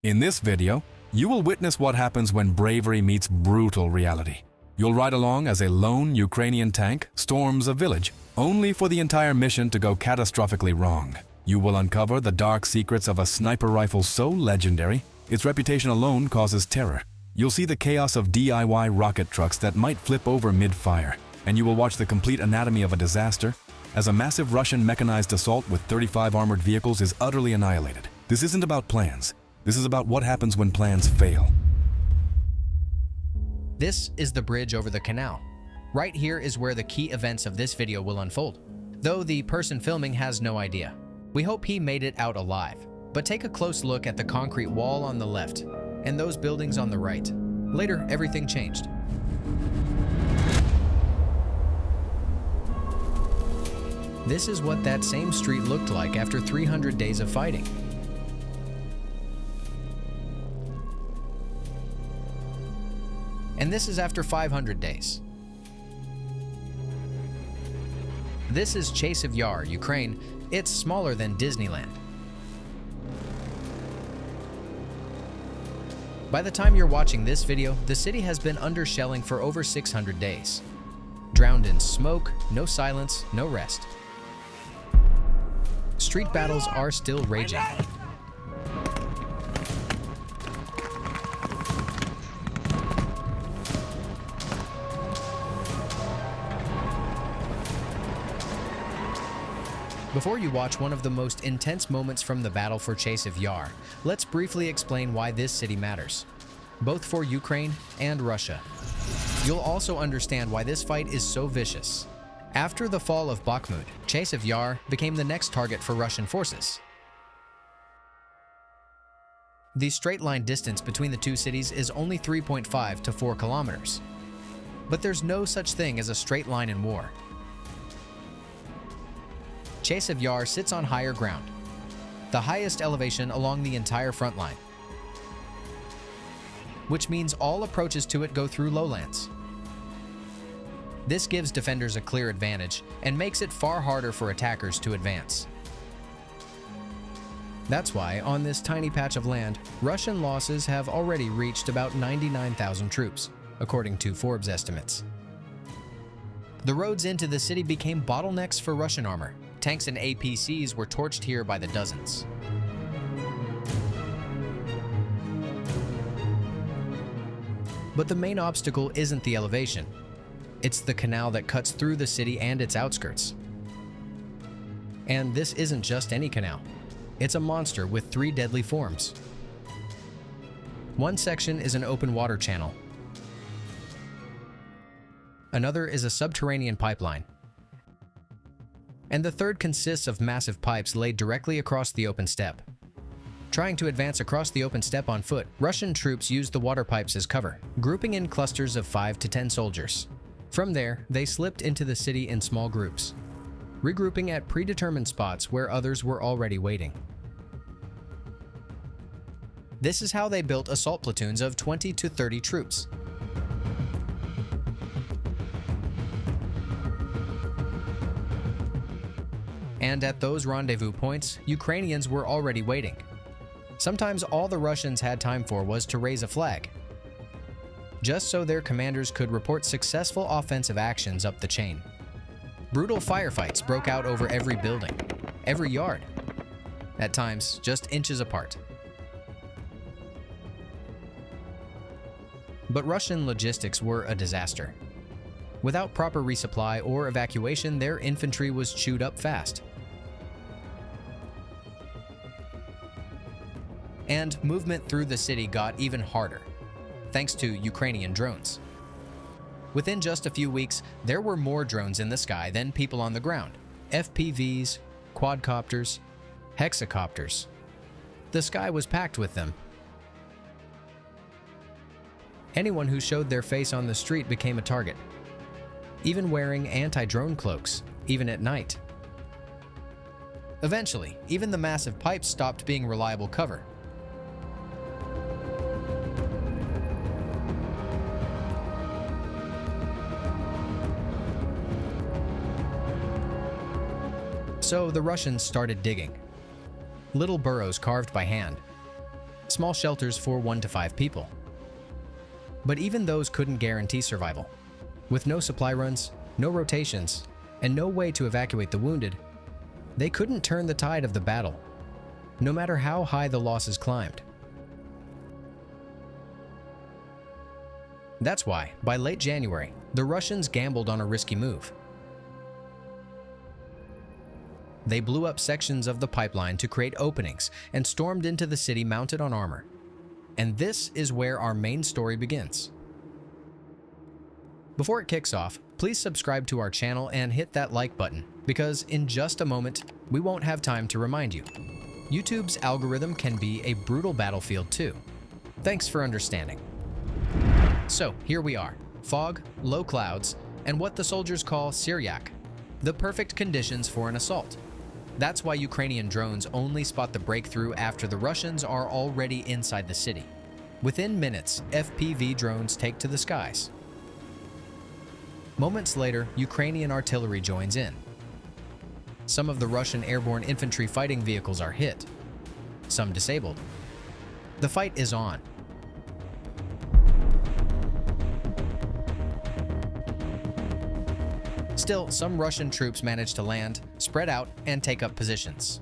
In this video, you will witness what happens when bravery meets brutal reality. You'll ride along as a lone Ukrainian tank storms a village, only for the entire mission to go catastrophically wrong. You will uncover the dark secrets of a sniper rifle so legendary, its reputation alone causes terror. You'll see the chaos of DIY rocket trucks that might flip over mid-fire, and you will watch the complete anatomy of a disaster as a massive Russian mechanized assault with 35 armored vehicles is utterly annihilated. This isn't about plans. This is about what happens when plans fail. This is the bridge over the canal. Right here is where the key events of this video will unfold, though the person filming has no idea. We hope he made it out alive. But take a close look at the concrete wall on the left and those buildings on the right. Later, everything changed. This is what that same street looked like after 300 days of fighting. And this is after 500 days. This is Chasiv Yar, Ukraine. It's smaller than Disneyland. By the time you're watching this video, the city has been under shelling for over 600 days. Drowned in smoke, no silence, no rest. Street battles are still raging. Before you watch one of the most intense moments from the battle for Chasiv Yar, let's briefly explain why this city matters, both for Ukraine and Russia. You'll also understand why this fight is so vicious. After the fall of Bakhmut, Chasiv Yar became the next target for Russian forces. The straight-line distance between the two cities is only 3.5 to 4 kilometers. But there's no such thing as a straight line in war. Chasiv Yar sits on higher ground, the highest elevation along the entire front line, which means all approaches to it go through lowlands. This gives defenders a clear advantage and makes it far harder for attackers to advance. That's why, on this tiny patch of land, Russian losses have already reached about 99,000 troops, according to Forbes estimates. The roads into the city became bottlenecks for Russian armor. Tanks and APCs were torched here by the dozens. But the main obstacle isn't the elevation. It's the canal that cuts through the city and its outskirts. And this isn't just any canal. It's a monster with 3 deadly forms. One section is an open water channel. Another is a subterranean pipeline. And the third consists of massive pipes laid directly across the open steppe. Trying to advance across the open steppe on foot, Russian troops used the water pipes as cover, grouping in clusters of 5 to 10 soldiers. From there, they slipped into the city in small groups, regrouping at predetermined spots where others were already waiting. This is how they built assault platoons of 20 to 30 troops. And at those rendezvous points, Ukrainians were already waiting. Sometimes all the Russians had time for was to raise a flag, just so their commanders could report successful offensive actions up the chain. Brutal firefights broke out over every building, every yard, at times just inches apart. But Russian logistics were a disaster. Without proper resupply or evacuation, their infantry was chewed up fast. And movement through the city got even harder, thanks to Ukrainian drones. Within just a few weeks, there were more drones in the sky than people on the ground. FPVs, quadcopters, hexacopters. The sky was packed with them. Anyone who showed their face on the street became a target, even wearing anti-drone cloaks, even at night. Eventually, even the massive pipes stopped being reliable cover. So the Russians started digging. Little burrows carved by hand. small shelters for 1 to 5 people. But even those couldn't guarantee survival. With no supply runs, no rotations, and no way to evacuate the wounded, they couldn't turn the tide of the battle, no matter how high the losses climbed. That's why, by late January, the Russians gambled on a risky move. They blew up sections of the pipeline to create openings and stormed into the city mounted on armor. And this is where our main story begins. Before it kicks off, please subscribe to our channel and hit that like button, because in just a moment, we won't have time to remind you. YouTube's algorithm can be a brutal battlefield too. Thanks for understanding. So here we are, fog, low clouds, and what the soldiers call Syriac, the perfect conditions for an assault. That's why Ukrainian drones only spot the breakthrough after the Russians are already inside the city. Within minutes, FPV drones take to the skies. Moments later, Ukrainian artillery joins in. Some of the Russian airborne infantry fighting vehicles are hit, some disabled. The fight is on. Still, some Russian troops manage to land, spread out, and take up positions.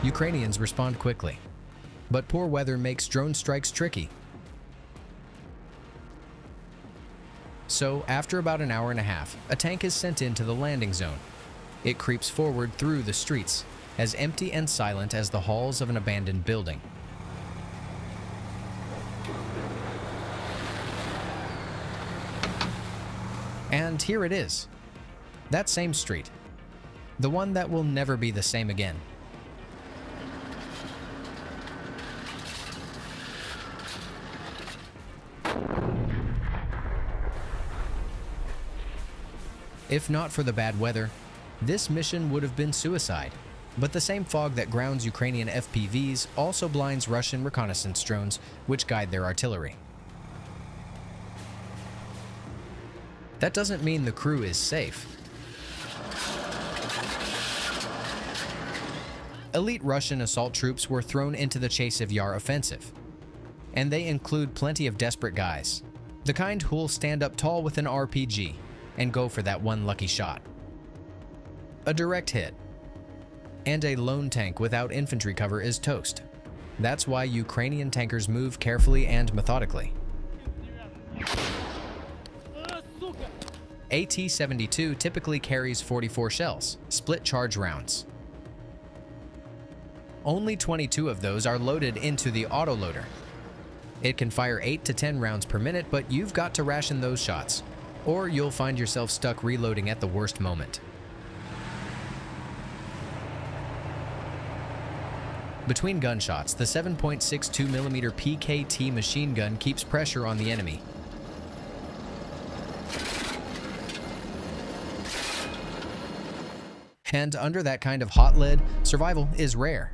Ukrainians respond quickly, but poor weather makes drone strikes tricky. So, after about an hour and a half, a tank is sent into the landing zone. It creeps forward through the streets, as empty and silent as the halls of an abandoned building. And here it is. That same street. The one that will never be the same again. If not for the bad weather, this mission would have been suicide. But the same fog that grounds Ukrainian FPVs also blinds Russian reconnaissance drones, which guide their artillery. That doesn't mean the crew is safe. Elite Russian assault troops were thrown into the Chasiv Yar offensive. And they include plenty of desperate guys, the kind who'll stand up tall with an RPG and go for that one lucky shot. A direct hit, and a lone tank without infantry cover is toast. That's why Ukrainian tankers move carefully and methodically. AT-72 typically carries 44 shells, split charge rounds. Only 22 of those are loaded into the autoloader. It can fire 8 to 10 rounds per minute, but you've got to ration those shots, or you'll find yourself stuck reloading at the worst moment. Between gunshots, the 7.62mm PKT machine gun keeps pressure on the enemy. And under that kind of hot lead, survival is rare.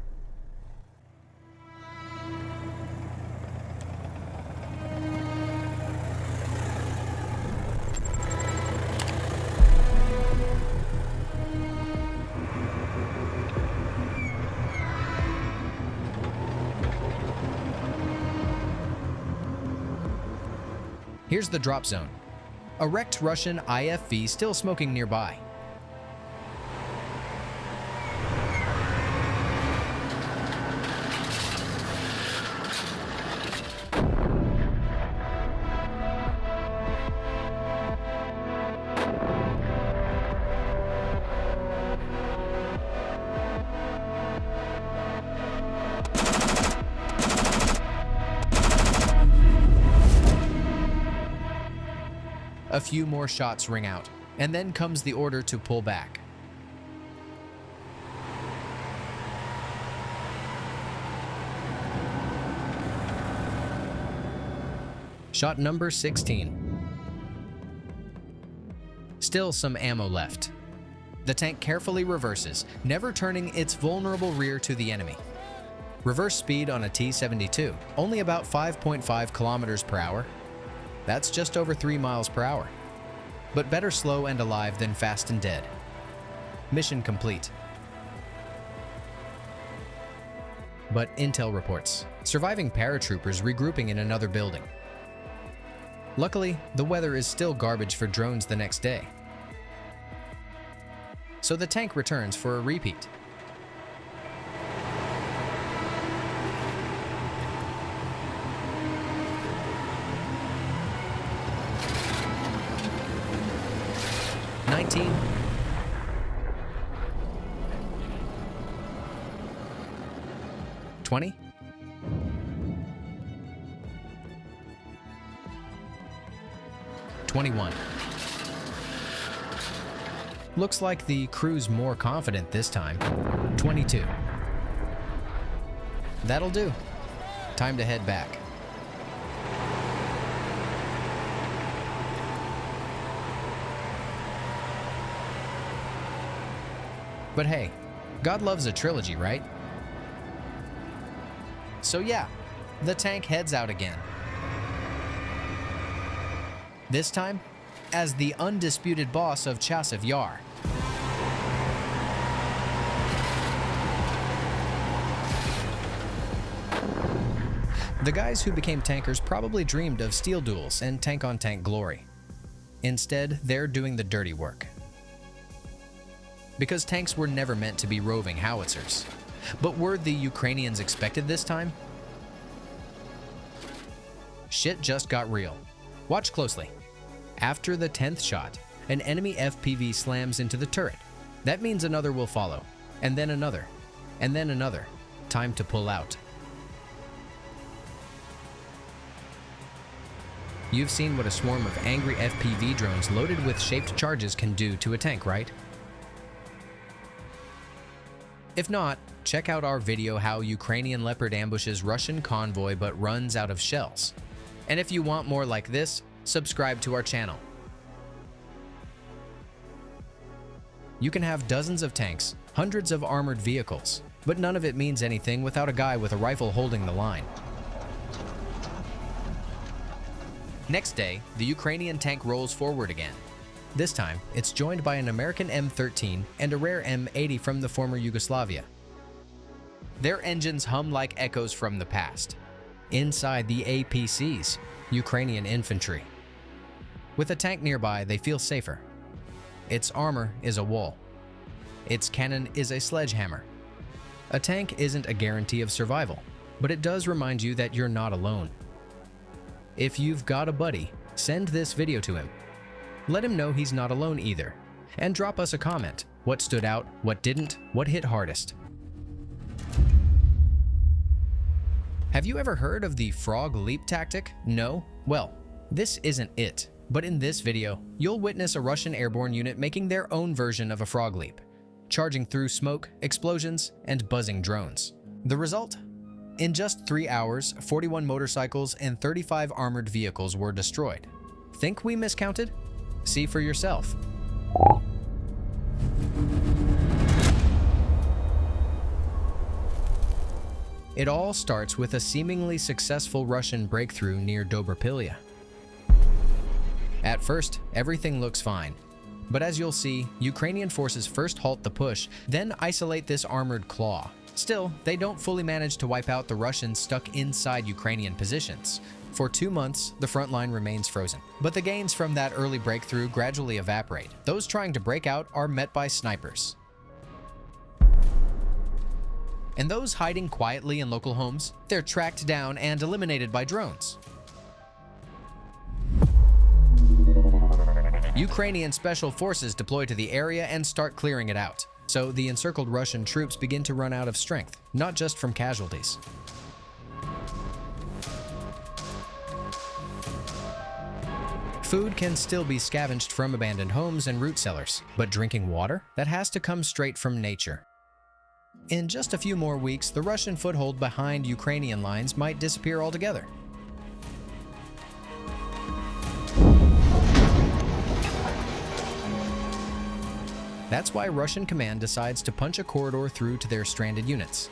Here's the drop zone. A wrecked Russian IFV still smoking nearby. A few more shots ring out, and then comes the order to pull back. Shot number 16. Still some ammo left. The tank carefully reverses, never turning its vulnerable rear to the enemy. Reverse speed on a T-72, only about 5.5 kilometers per hour. That's just over 3 miles per hour. But better slow and alive than fast and dead. Mission complete. But intel reports surviving paratroopers regrouping in another building. Luckily, the weather is still garbage for drones the next day. So the tank returns for a repeat. $19. 20. 21. Looks like the crew's more confident this time. 22. That'll do. Time to head back. But hey, God loves a trilogy, right? So yeah, the tank heads out again. This time, as the undisputed boss of Chasiv Yar. The guys who became tankers probably dreamed of steel duels and tank-on-tank glory. Instead, they're doing the dirty work. Because tanks were never meant to be roving howitzers. But were the Ukrainians expected this time? Shit just got real. Watch closely. After the 10th shot, an enemy FPV slams into the turret. That means another will follow, and then another, and then another. Time to pull out. You've seen what a swarm of angry FPV drones loaded with shaped charges can do to a tank, right? If not, check out our video how Ukrainian Leopard ambushes Russian convoy but runs out of shells. And if you want more like this, subscribe to our channel. You can have dozens of tanks, hundreds of armored vehicles, but none of it means anything without a guy with a rifle holding the line. Next day, the Ukrainian tank rolls forward again. This time, it's joined by an American M13 and a rare M80 from the former Yugoslavia. Their engines hum like echoes from the past. Inside the APCs, Ukrainian infantry. With a tank nearby, they feel safer. Its armor is a wall. Its cannon is a sledgehammer. A tank isn't a guarantee of survival, but it does remind you that you're not alone. If you've got a buddy, send this video to him. Let him know he's not alone either. And drop us a comment. What stood out, what didn't, what hit hardest. Have you ever heard of the frog leap tactic? No? Well, this isn't it. But in this video, you'll witness a Russian airborne unit making their own version of a frog leap, charging through smoke, explosions, and buzzing drones. The result? In just 3 hours, 41 motorcycles and 35 armored vehicles were destroyed. Think we miscounted? See for yourself. It all starts with a seemingly successful Russian breakthrough near Dobropillia. At first, everything looks fine. But as you'll see, Ukrainian forces first halt the push, then isolate this armored claw. Still, they don't fully manage to wipe out the Russians stuck inside Ukrainian positions. For 2 months, the front line remains frozen. But the gains from that early breakthrough gradually evaporate. Those trying to break out are met by snipers. And those hiding quietly in local homes, they're tracked down and eliminated by drones. Ukrainian special forces deploy to the area and start clearing it out. So the encircled Russian troops begin to run out of strength, not just from casualties. Food can still be scavenged from abandoned homes and root cellars, but drinking water? That has to come straight from nature. In just a few more weeks, the Russian foothold behind Ukrainian lines might disappear altogether. That's why Russian command decides to punch a corridor through to their stranded units.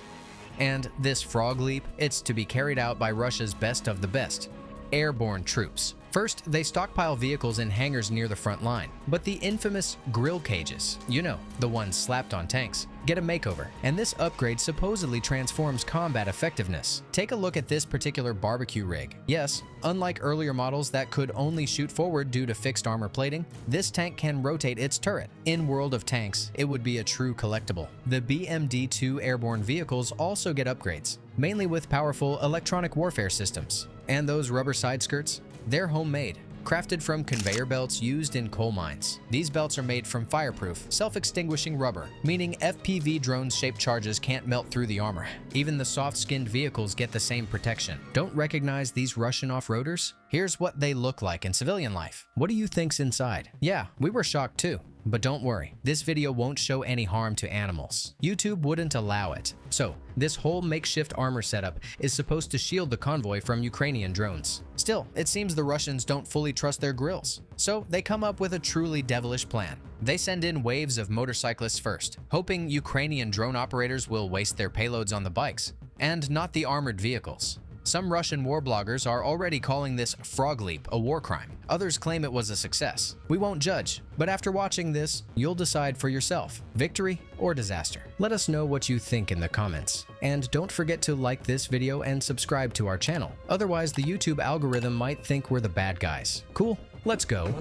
And this frog leap, it's to be carried out by Russia's best of the best, airborne troops. First, they stockpile vehicles in hangars near the front line, but the infamous grill cages, you know, the ones slapped on tanks, get a makeover, and this upgrade supposedly transforms combat effectiveness. Take a look at this particular barbecue rig. Yes, unlike earlier models that could only shoot forward due to fixed armor plating, this tank can rotate its turret. In World of Tanks, it would be a true collectible. The BMD-2 airborne vehicles also get upgrades, mainly with powerful electronic warfare systems. And those rubber side skirts? They're homemade, crafted from conveyor belts used in coal mines. These belts are made from fireproof, self-extinguishing rubber, meaning FPV drones-shaped charges can't melt through the armor. Even the soft-skinned vehicles get the same protection. Don't recognize these Russian off-roaders? Here's what they look like in civilian life. What do you think's inside? Yeah, we were shocked too. But don't worry, this video won't show any harm to animals. YouTube wouldn't allow it. So, this whole makeshift armor setup is supposed to shield the convoy from Ukrainian drones. Still, it seems the Russians don't fully trust their grills. So, they come up with a truly devilish plan. They send in waves of motorcyclists first, hoping Ukrainian drone operators will waste their payloads on the bikes, and not the armored vehicles. Some Russian war bloggers are already calling this frog leap a war crime. Others claim it was a success. We won't judge, but after watching this, you'll decide for yourself, victory or disaster. Let us know what you think in the comments. And don't forget to like this video and subscribe to our channel. Otherwise, the YouTube algorithm might think we're the bad guys. Cool, let's go.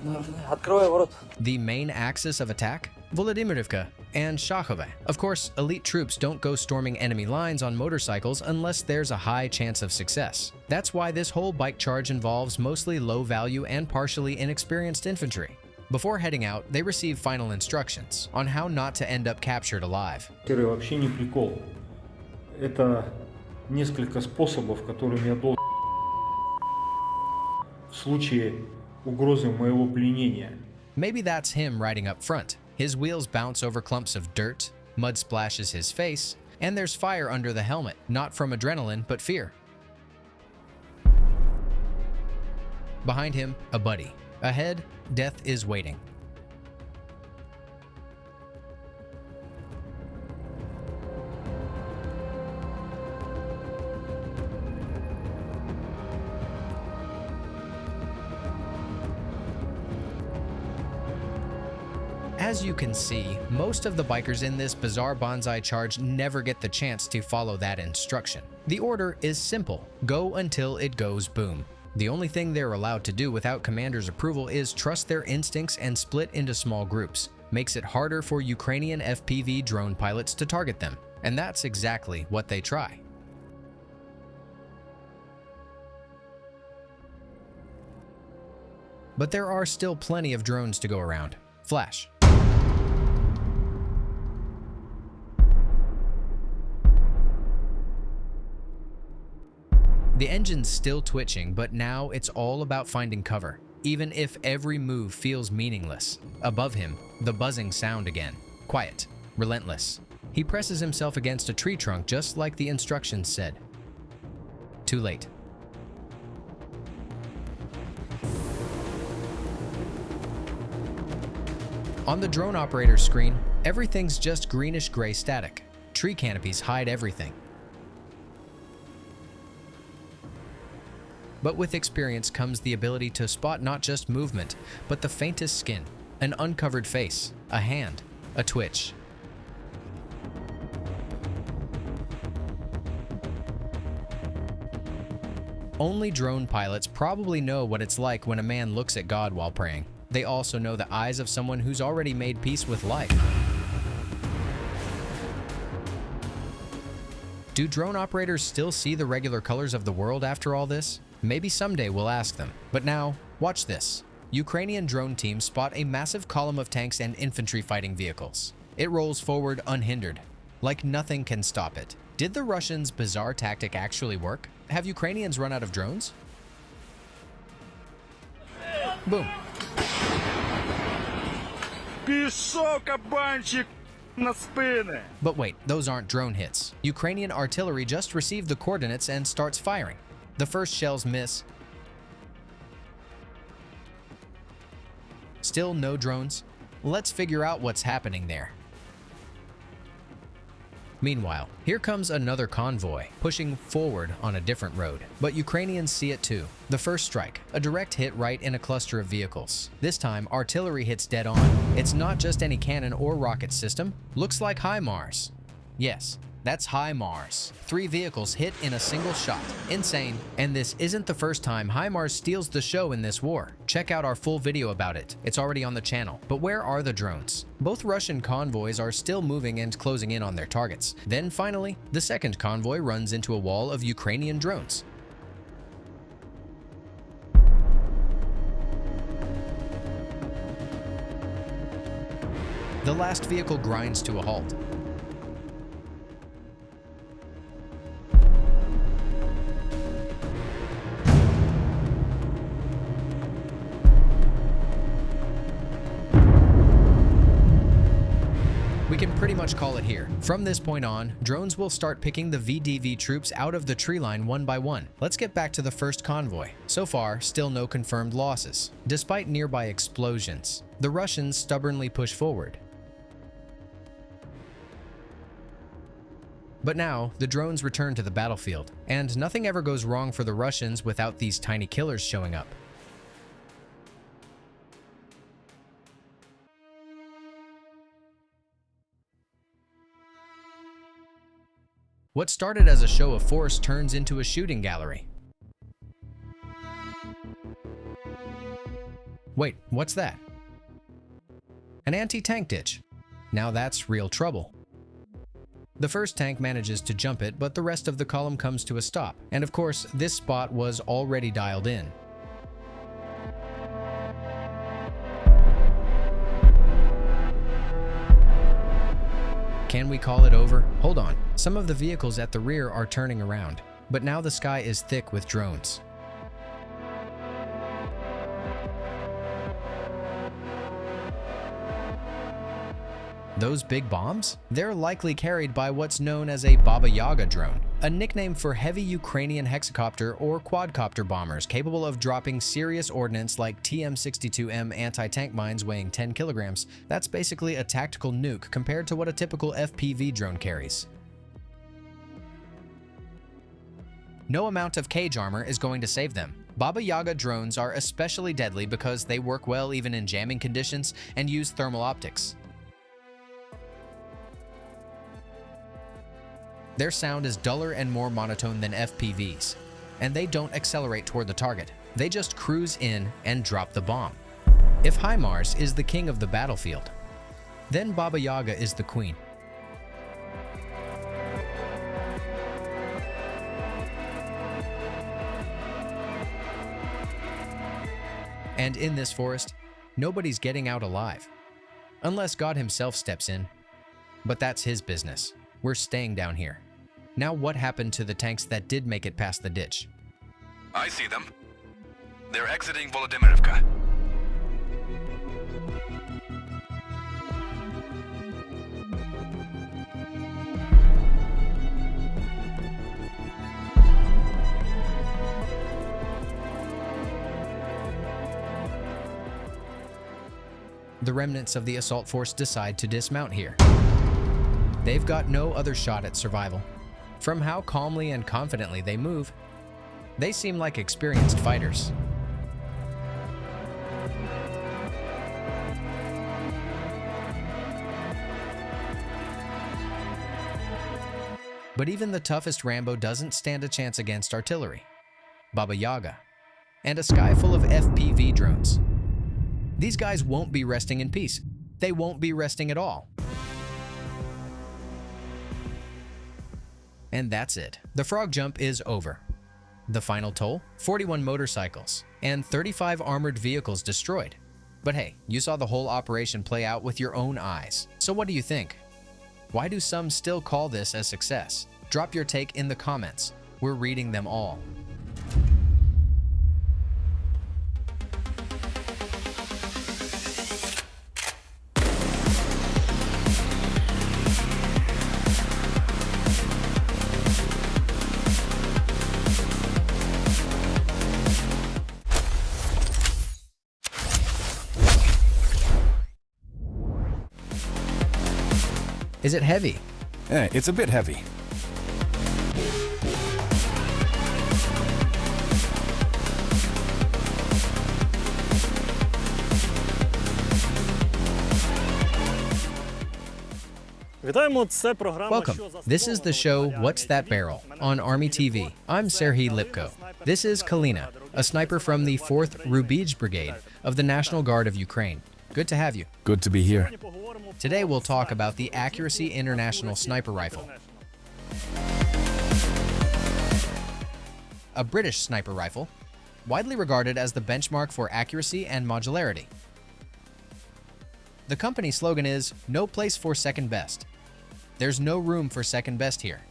The main axis of attack? Volodymyrivka and Shakhove. Of course, elite troops don't go storming enemy lines on motorcycles unless there's a high chance of success. That's why this whole bike charge involves mostly low-value and partially inexperienced infantry. Before heading out, they receive final instructions on how not to end up captured alive. Вообще не прикол. Это несколько способов, которыми я должен в случае угрозы моего пленения. Maybe that's him riding up front. His wheels bounce over clumps of dirt, mud splashes his face, and there's fire under the helmet, not from adrenaline, but fear. Behind him, a buddy. Ahead, death is waiting. As you can see, most of the bikers in this bizarre bonsai charge never get the chance to follow that instruction. The order is simple: go until it goes boom. The only thing they're allowed to do without commander's approval is trust their instincts and split into small groups. Makes it harder for Ukrainian FPV drone pilots to target them. And that's exactly what they try. But there are still plenty of drones to go around. Flash. The engine's still twitching, but now it's all about finding cover, even if every move feels meaningless. Above him, the buzzing sound again. Quiet, relentless. He presses himself against a tree trunk just like the instructions said. Too late. On the drone operator's screen, everything's just greenish-gray static. Tree canopies hide everything. But with experience comes the ability to spot not just movement, but the faintest skin, an uncovered face, a hand, a twitch. Only drone pilots probably know what it's like when a man looks at God while praying. They also know the eyes of someone who's already made peace with life. Do drone operators still see the regular colors of the world after all this? Maybe someday we'll ask them. But now, watch this. Ukrainian drone teams spot a massive column of tanks and infantry fighting vehicles. It rolls forward unhindered, like nothing can stop it. Did the Russians' bizarre tactic actually work? Have Ukrainians run out of drones? Boom. But wait, those aren't drone hits. Ukrainian artillery just received the coordinates and starts firing. The first shells miss. Still no drones? Let's figure out what's happening there. Meanwhile, here comes another convoy, pushing forward on a different road. But Ukrainians see it too. The first strike, a direct hit right in a cluster of vehicles. This time, artillery hits dead on. It's not just any cannon or rocket system. Looks like HIMARS. Yes, that's HIMARS. 3 vehicles hit in a single shot. Insane. And this isn't the first time HIMARS steals the show in this war. Check out our full video about it. It's already on the channel. But where are the drones? Both Russian convoys are still moving and closing in on their targets. Then finally, the second convoy runs into a wall of Ukrainian drones. The last vehicle grinds to a halt. We can pretty much call it here. From this point on, drones will start picking the VDV troops out of the tree line one by one. Let's get back to the first convoy. So far, still no confirmed losses. Despite nearby explosions, the Russians stubbornly push forward. But now, the drones return to the battlefield, and nothing ever goes wrong for the Russians without these tiny killers showing up. What started as a show of force turns into a shooting gallery. Wait, what's that? An anti-tank ditch. Now that's real trouble. The first tank manages to jump it, but the rest of the column comes to a stop. And of course, this spot was already dialed in. Can we call it over? Hold on. Some of the vehicles at the rear are turning around, but now the sky is thick with drones. Those big bombs? They're likely carried by what's known as a Baba Yaga drone, a nickname for heavy Ukrainian hexacopter or quadcopter bombers capable of dropping serious ordnance like TM-62M anti-tank mines weighing 10 kilograms. That's basically a tactical nuke compared to what a typical FPV drone carries. No amount of cage armor is going to save them. Baba Yaga drones are especially deadly because they work well even in jamming conditions and use thermal optics. Their sound is duller and more monotone than FPVs, and they don't accelerate toward the target. They just cruise in and drop the bomb. If HIMARS is the king of the battlefield, then Baba Yaga is the queen. And in this forest, nobody's getting out alive, unless God himself steps in. But that's his business. We're staying down here. Now what happened to the tanks that did make it past the ditch? I see them. They're exiting Volodymyrivka. The remnants of the assault force decide to dismount here. They've got no other shot at survival. From how calmly and confidently they move, they seem like experienced fighters. But even the toughest Rambo doesn't stand a chance against artillery, Baba Yaga, and a sky full of FPV drones. These guys won't be resting in peace. They won't be resting at all. And that's it. The frog jump is over. The final toll? 41 motorcycles and 35 armored vehicles destroyed. But hey, you saw the whole operation play out with your own eyes. So what do you think? Why do some still call this a success? Drop your take in the comments. We're reading them all. Is it heavy? It's a bit heavy. Welcome. This is the show What's That Barrel on Army TV. I'm Serhiy Lipko. This is Kalina, a sniper from the 4th Rubij Brigade of the National Guard of Ukraine. Good to have you. Good to be here. Today we'll talk about the Accuracy International Sniper Rifle. A British sniper rifle, widely regarded as the benchmark for accuracy and modularity. The company slogan is, "No place for second best." There's no room for second best here.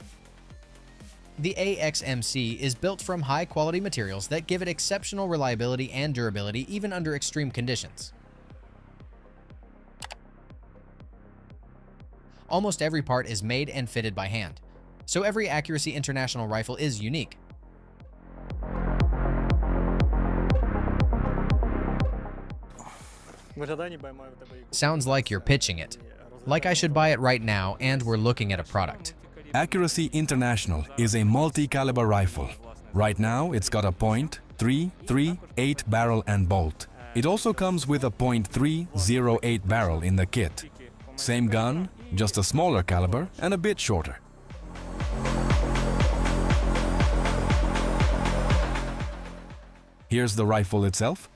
The AXMC is built from high-quality materials that give it exceptional reliability and durability even under extreme conditions. Almost every part is made and fitted by hand, so every Accuracy International rifle is unique. Sounds like you're pitching it. Like I should buy it right now, and we're looking at a product. Accuracy International is a multi-caliber rifle. Right now, it's got a .338 barrel and bolt. It also comes with a .308 barrel in the kit. Same gun, just a smaller caliber and a bit shorter. Here's the rifle itself.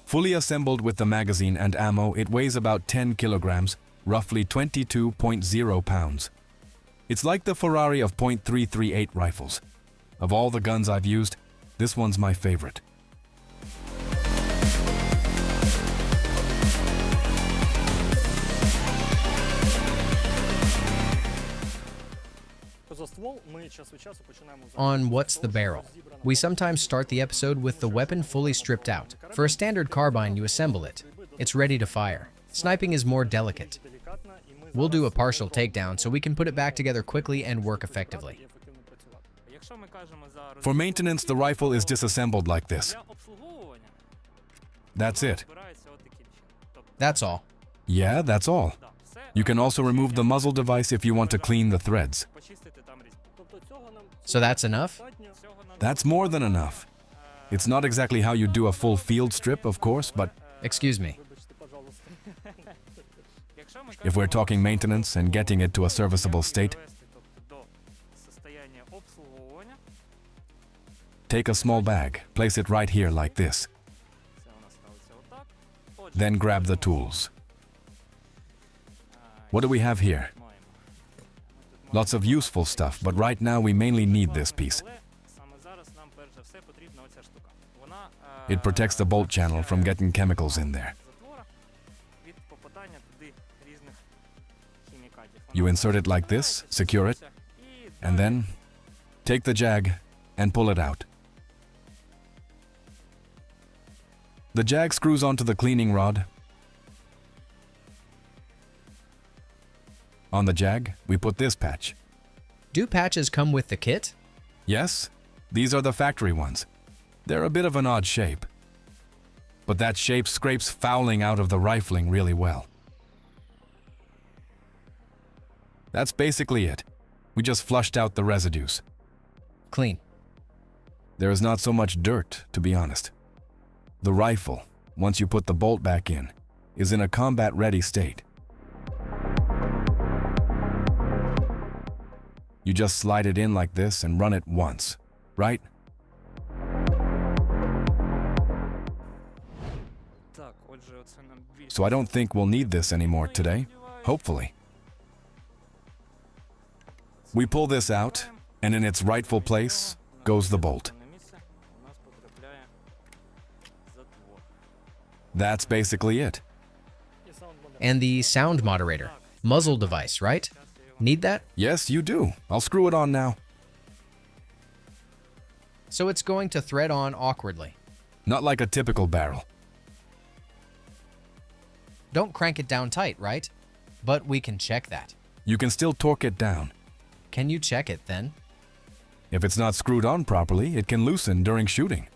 Fully assembled with the magazine and ammo, it weighs about 10 kilograms, roughly 22.0 pounds. It's like the Ferrari of .338 rifles. Of all the guns I've used, this one's my favorite. On What's the Barrel? We sometimes start the episode with the weapon fully stripped out. For a standard carbine, you assemble it. It's ready to fire. Sniping is more delicate. We'll do a partial takedown so we can put it back together quickly and work effectively. For maintenance, the rifle is disassembled like this. That's it. That's all. Yeah, that's all. You can also remove the muzzle device if you want to clean the threads. So that's enough? That's more than enough. It's not exactly how you do a full field strip, of course, but Excuse me. if we're talking maintenance and getting it to a serviceable state, take a small bag, place it right here like this. Then grab the tools. What do we have here? Lots of useful stuff, but right now we mainly need this piece. It protects the bolt channel from getting chemicals in there. You insert it like this, secure it, and then take the jag and pull it out. The jag screws onto the cleaning rod. On the jag, we put this patch. Do patches come with the kit? Yes, these are the factory ones. They're a bit of an odd shape. But that shape scrapes fouling out of the rifling really well. That's basically it. We just flushed out the residues. Clean. There is not so much dirt, to be honest. The rifle, once you put the bolt back in, is in a combat-ready state. You just slide it in like this and run it once, right? So I don't think we'll need this anymore today, hopefully. We pull this out, and in its rightful place goes the bolt. That's basically it. And the sound moderator. Muzzle device, right? Need that? Yes, you do. I'll screw it on now. So it's going to thread on awkwardly. Not like a typical barrel. Don't crank it down tight, right? But we can check that. You can still torque it down. Can you check it then? If it's not screwed on properly, it can loosen during shooting.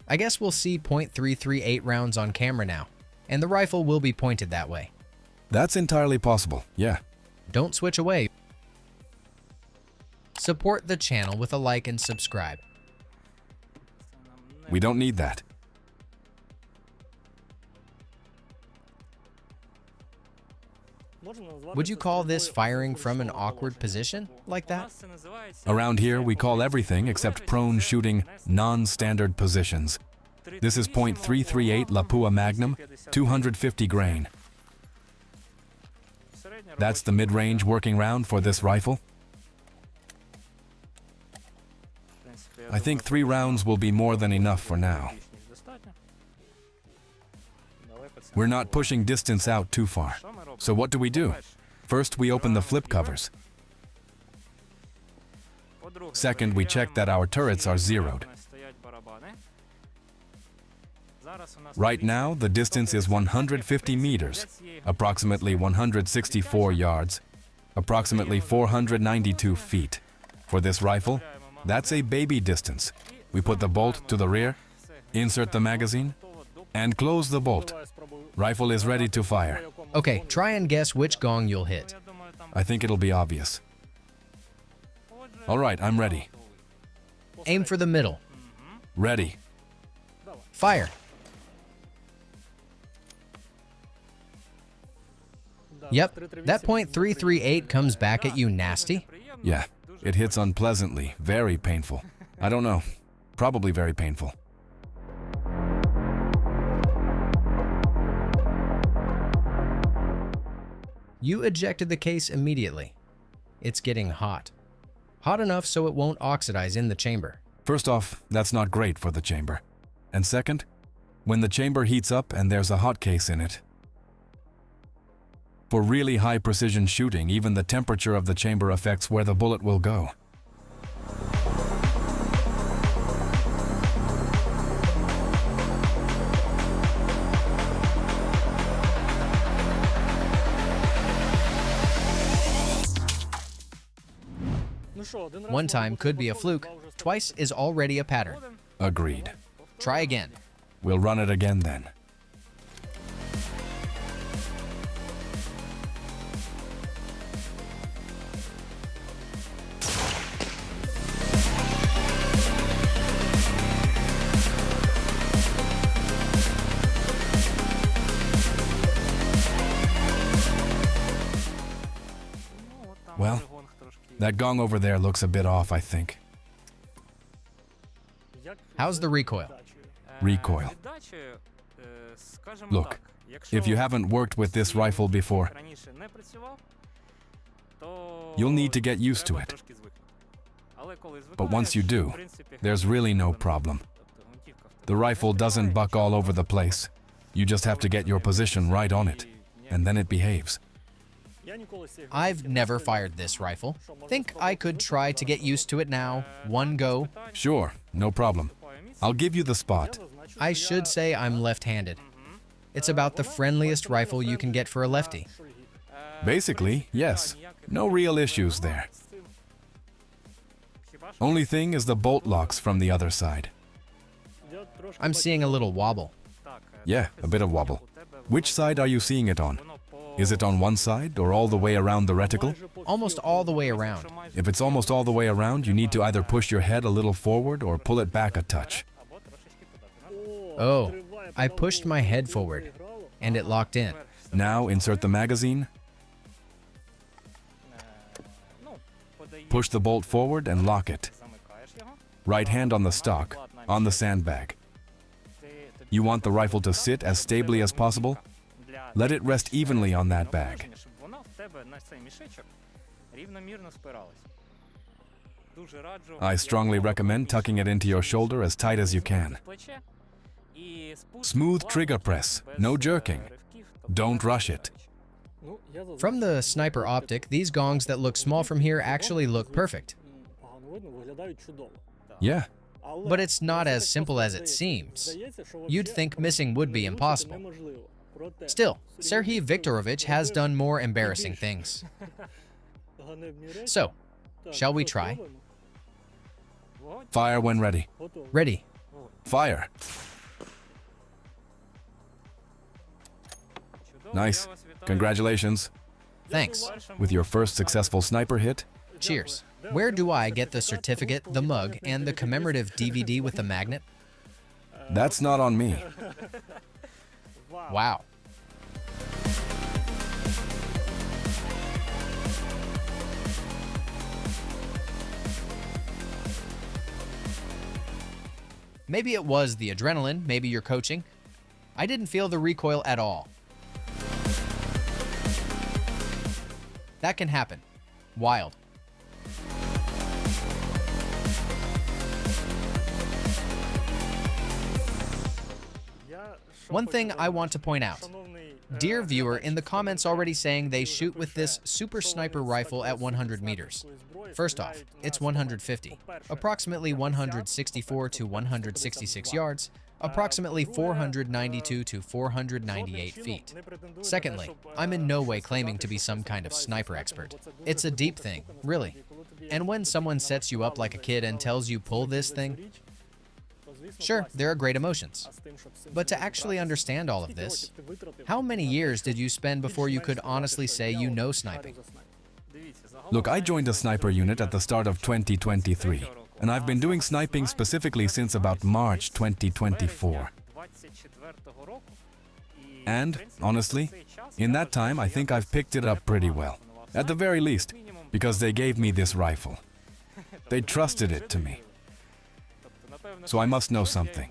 I guess we'll see .338 rounds on camera now, and the rifle will be pointed that way. That's entirely possible, yeah. Don't switch away. Support the channel with a like and subscribe. We don't need that. Would you call this firing from an awkward position like that? Around here, we call everything except prone shooting non-standard positions. This is .338 Lapua Magnum, 250 grain. That's the mid-range working round for this rifle. I think 3 rounds will be more than enough for now. We're not pushing distance out too far. So what do? First, we open the flip covers. Second, we check that our turrets are zeroed. Right now, the distance is 150 meters, approximately 164 yards, approximately 492 feet. For this rifle, that's a baby distance. We put the bolt to the rear, insert the magazine, and close the bolt. Rifle is ready to fire. Okay, try and guess which gong you'll hit. I think it'll be obvious. All right, I'm ready. Aim for the middle. Ready. Fire. Yep, that .338 comes back at you nasty. Yeah, it hits unpleasantly, very painful. I don't know, probably very painful. You ejected the case immediately. It's getting hot. Hot enough so it won't oxidize in the chamber. First off, that's not great for the chamber. And second, when the chamber heats up and there's a hot case in it. For really high precision shooting, even the temperature of the chamber affects where the bullet will go. One time could be a fluke, twice is already a pattern. Agreed. Try again. We'll run it again then. Well, that gong over there looks a bit off, I think. How's the recoil? Recoil. Look, if you haven't worked with this rifle before, you'll need to get used to it. But once you do, there's really no problem. The rifle doesn't buck all over the place. You just have to get your position right on it, and then it behaves. I've never fired this rifle. Think I could try to get used to it now, one go? Sure, no problem. I'll give you the spot. I should say I'm left-handed. It's about the friendliest rifle you can get for a lefty. Basically, yes. No real issues there. Only thing is the bolt locks from the other side. I'm seeing a little wobble. Yeah, a bit of wobble. Which side are you seeing it on? Is it on one side or all the way around the reticle? Almost all the way around. If it's almost all the way around, you need to either push your head a little forward or pull it back a touch. Oh, I pushed my head forward, and it locked in. Now insert the magazine. Push the bolt forward and lock it. Right hand on the stock, on the sandbag. You want the rifle to sit as stably as possible? Let it rest evenly on that bag. I strongly recommend tucking it into your shoulder as tight as you can. Smooth trigger press, no jerking. Don't rush it. From the sniper optic, these gongs that look small from here actually look perfect. Yeah, But it's not as simple as it seems. You'd think missing would be impossible. Still, Serhiy Viktorovich has done more embarrassing things. So, shall we try? fire when ready. Ready. Fire. Nice. Congratulations. Thanks. With your first successful sniper hit, Cheers. Where do I get the certificate, the mug, and the commemorative DVD with the magnet? that's not on me. Wow. Maybe it was the adrenaline, maybe you're coaching. I didn't feel the recoil at all. That can happen. Wild. One thing I want to point out. Dear viewer, in the comments already saying they shoot with this super sniper rifle at 100 meters. First off, it's 150, approximately 164 to 166 yards, approximately 492 to 498 feet. Secondly, I'm in no way claiming to be some kind of sniper expert. It's a deep thing, really. And when someone sets you up like a kid and tells you pull this thing, sure, there are great emotions. But to actually understand all of this, how many years did you spend before you could honestly say you know sniping? Look, I joined a sniper unit at the start of 2023, and I've been doing sniping specifically since about March 2024. And, honestly, in that time I think I've picked it up pretty well. At the very least, because they gave me this rifle. They trusted it to me. So I must know something.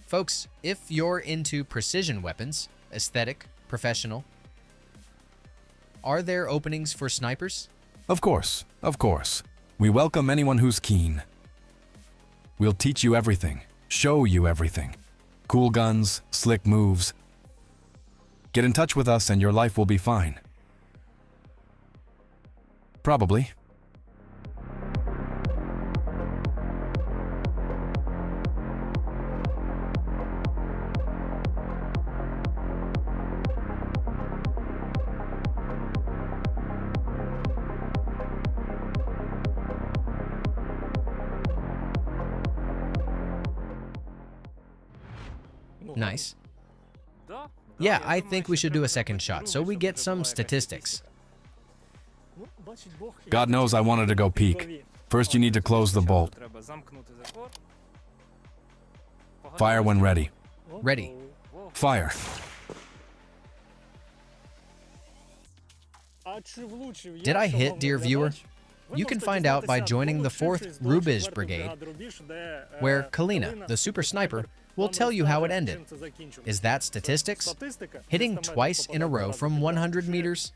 Folks, if you're into precision weapons, aesthetic, professional, are there openings for snipers? Of course, of course. We welcome anyone who's keen. We'll teach you everything, show you everything. Cool guns, slick moves. Get in touch with us and your life will be fine. Probably. Nice. Yeah, I think we should do a second shot so we get some statistics. God knows I wanted to go peek. First you need to close the bolt. Fire when ready. Ready. Fire. Did I hit, dear viewer? You can find out by joining the 4th Azov Brigade, where Kalina, the super sniper, will tell you how it ended. Is that statistics? Hitting twice in a row from 100 meters?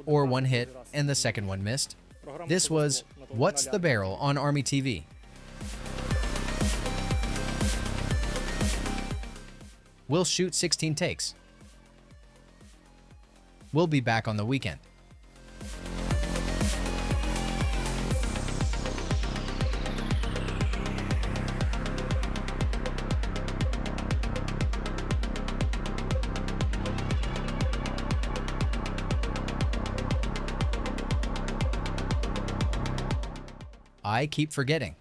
Or one hit and the second one missed? This was What's the Barrel on Army TV. We'll shoot 16 takes. We'll be back on the weekend. I keep forgetting.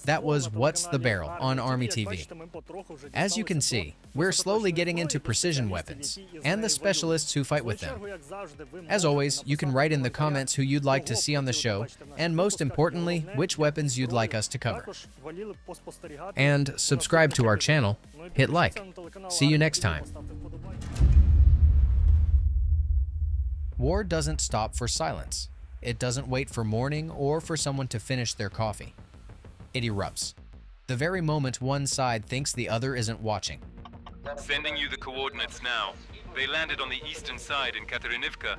That was What's the Barrel on Army TV. As you can see, we're slowly getting into precision weapons and the specialists who fight with them. As always, you can write in the comments who you'd like to see on the show, and most importantly, which weapons you'd like us to cover. And subscribe to our channel, hit like. See you next time. War doesn't stop for silence. It doesn't wait for morning or for someone to finish their coffee. It erupts. The very moment one side thinks the other isn't watching. Sending you the coordinates now. They landed on the eastern side in Katerinivka.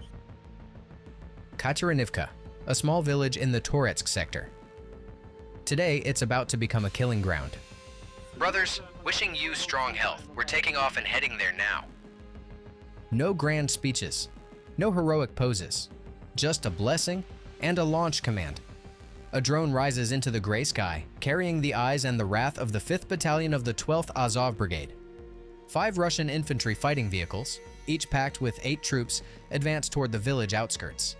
Katerinivka, a small village in the Toretsk sector. Today, it's about to become a killing ground. Brothers, wishing you strong health. We're taking off and heading there now. No grand speeches, no heroic poses, just a blessing and a launch command. A drone rises into the gray sky, carrying the eyes and the wrath of the 5th Battalion of the 12th Azov Brigade. 5 Russian infantry fighting vehicles, each packed with 8 troops, advance toward the village outskirts.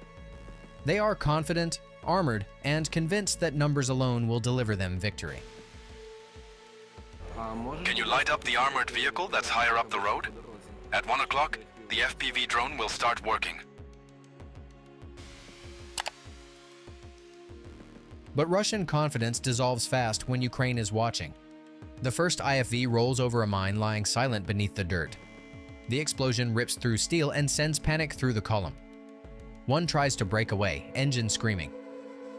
They are confident, armored, and convinced that numbers alone will deliver them victory. Can you light up the armored vehicle that's higher up the road? At 1 o'clock, the FPV drone will start working. But Russian confidence dissolves fast when Ukraine is watching. The first IFV rolls over a mine lying silent beneath the dirt. The explosion rips through steel and sends panic through the column. One tries to break away, engine screaming.